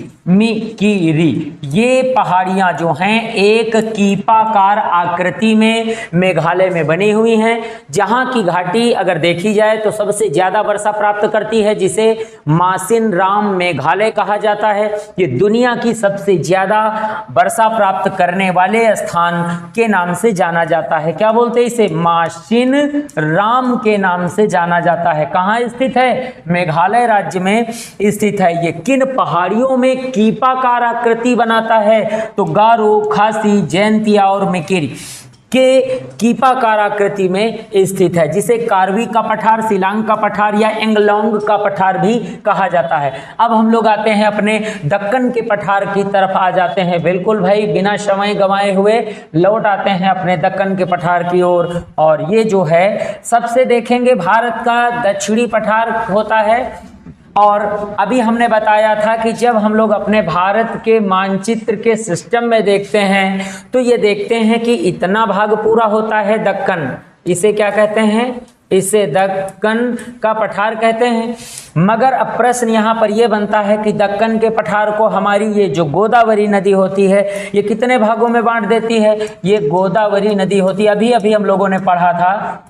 ये पहाड़ियां जो हैं एक कीपाकार आकृति में मेघालय में बनी हुई हैं, जहां की घाटी अगर देखी जाए तो सबसे ज्यादा वर्षा प्राप्त करती है, जिसे मासिन राम मेघालय कहा जाता है। ये दुनिया की सबसे ज्यादा वर्षा प्राप्त करने वाले स्थान के नाम से जाना जाता है। क्या बोलते हैं इसे? मासिन राम के नाम से जाना जाता है। कहाँ स्थित है? मेघालय राज्य में स्थित है। ये किन पहाड़ियों में कीपाकार आकृति बनाता है? तो गारो, खासी, जयंतिया और मिकिरी के कीपाकार आकृति में स्थित है, जिसे कार्बी का पठार, शिलांग का पठार या एंगलोंग का पठार भी कहा जाता है। अब हम लोग आते हैं अपने दक्कन के पठार की तरफ आ जाते हैं। बिल्कुल भाई, बिना समय गंवाए हुए लौट आते हैं अपने दक्कन के पठार की ओर। और ये जो है सबसे देखेंगे भारत का दक्षिणी पठार होता है। और अभी हमने बताया था कि जब हम लोग अपने भारत के मानचित्र के सिस्टम में देखते हैं तो ये देखते हैं कि इतना भाग पूरा होता है दक्कन। इसे क्या कहते हैं? इसे दक्कन का पठार कहते हैं। मगर अब प्रश्न यहाँ पर यह बनता है कि दक्कन के पठार को हमारी ये जो गोदावरी नदी होती है, ये कितने भागों में बांट देती है? ये गोदावरी नदी होती है, अभी अभी हम लोगों ने पढ़ा था,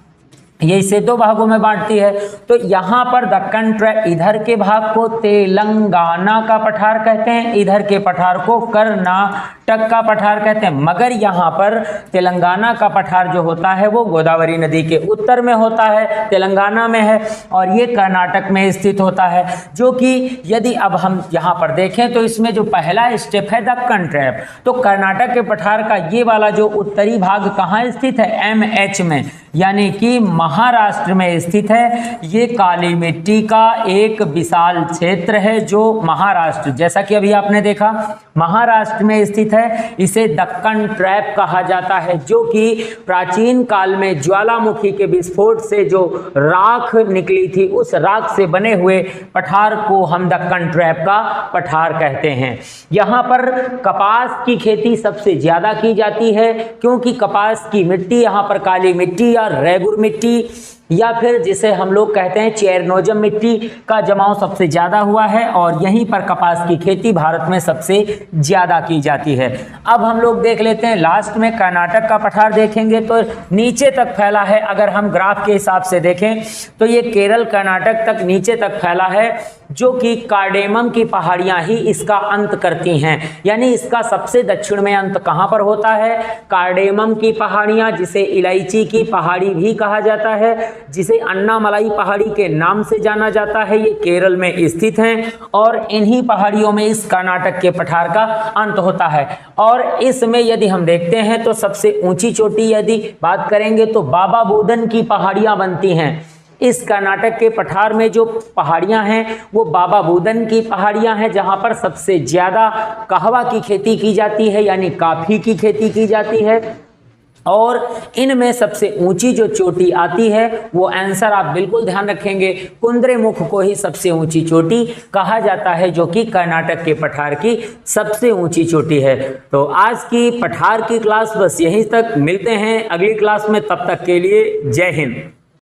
ये इसे दो भागों में बांटती है। तो यहाँ पर दक्कन ट्रैप, इधर के भाग को तेलंगाना का पठार कहते हैं, इधर के पठार को कर्नाटक का पठार कहते हैं। मगर यहाँ पर तेलंगाना का पठार जो होता है वो गोदावरी नदी के उत्तर में होता है, तेलंगाना में है, और ये कर्नाटक में स्थित होता है। जो कि यदि अब हम यहाँ पर देखें तो इसमें जो पहला स्टेप है दक्कन ट्रैप, तो कर्नाटक के पठार का ये वाला जो उत्तरी भाग कहाँ स्थित है? MH में, यानी कि महाराष्ट्र में स्थित है। ये काली मिट्टी का एक विशाल क्षेत्र है जो महाराष्ट्र, जैसा कि अभी आपने देखा, महाराष्ट्र में स्थित है। इसे दक्कन ट्रैप कहा जाता है, जो कि प्राचीन काल में ज्वालामुखी के विस्फोट से जो राख निकली थी, उस राख से बने हुए पठार को हम दक्कन ट्रैप का पठार कहते हैं। यहाँ पर कपास की खेती सबसे ज्यादा की जाती है, क्योंकि कपास की मिट्टी यहाँ पर काली मिट्टी या रेगुर मिट्टी या फिर जिसे हम लोग कहते हैं चेरनोजम मिट्टी का जमाव सबसे ज़्यादा हुआ है, और यहीं पर कपास की खेती भारत में सबसे ज़्यादा की जाती है। अब हम लोग देख लेते हैं लास्ट में कर्नाटक का पठार देखेंगे तो नीचे तक फैला है। अगर हम ग्राफ के हिसाब से देखें तो ये केरल कर्नाटक तक नीचे तक फैला है, जो कि कार्डेमम की पहाड़ियां ही इसका अंत करती हैं। यानी इसका सबसे दक्षिण में अंत कहाँ पर होता है? कार्डेमम की पहाड़ियां, जिसे इलायची की पहाड़ी भी कहा जाता है, जिसे अन्नामलाई पहाड़ी के नाम से जाना जाता है, ये केरल में स्थित हैं। और इन्हीं पहाड़ियों में इस कर्नाटक के पठार का अंत होता है। और इसमें यदि हम देखते हैं तो सबसे ऊंची चोटी यदि बात करेंगे तो बाबा बुदन की पहाड़ियां बनती हैं। इस कर्नाटक के पठार में जो पहाड़ियां हैं वो बाबा बुदन की पहाड़ियां हैं, जहां पर सबसे ज्यादा कहवा की खेती की जाती है, यानी कॉफी की खेती की जाती है। और इनमें सबसे ऊंची जो चोटी आती है वो आंसर आप बिल्कुल ध्यान रखेंगे, कुंद्रेमुख को ही सबसे ऊंची चोटी कहा जाता है, जो कि कर्नाटक के पठार की सबसे ऊंची चोटी है। तो आज की पठार की क्लास बस यहीं तक, मिलते हैं अगली क्लास में, तब तक के लिए जय हिंद।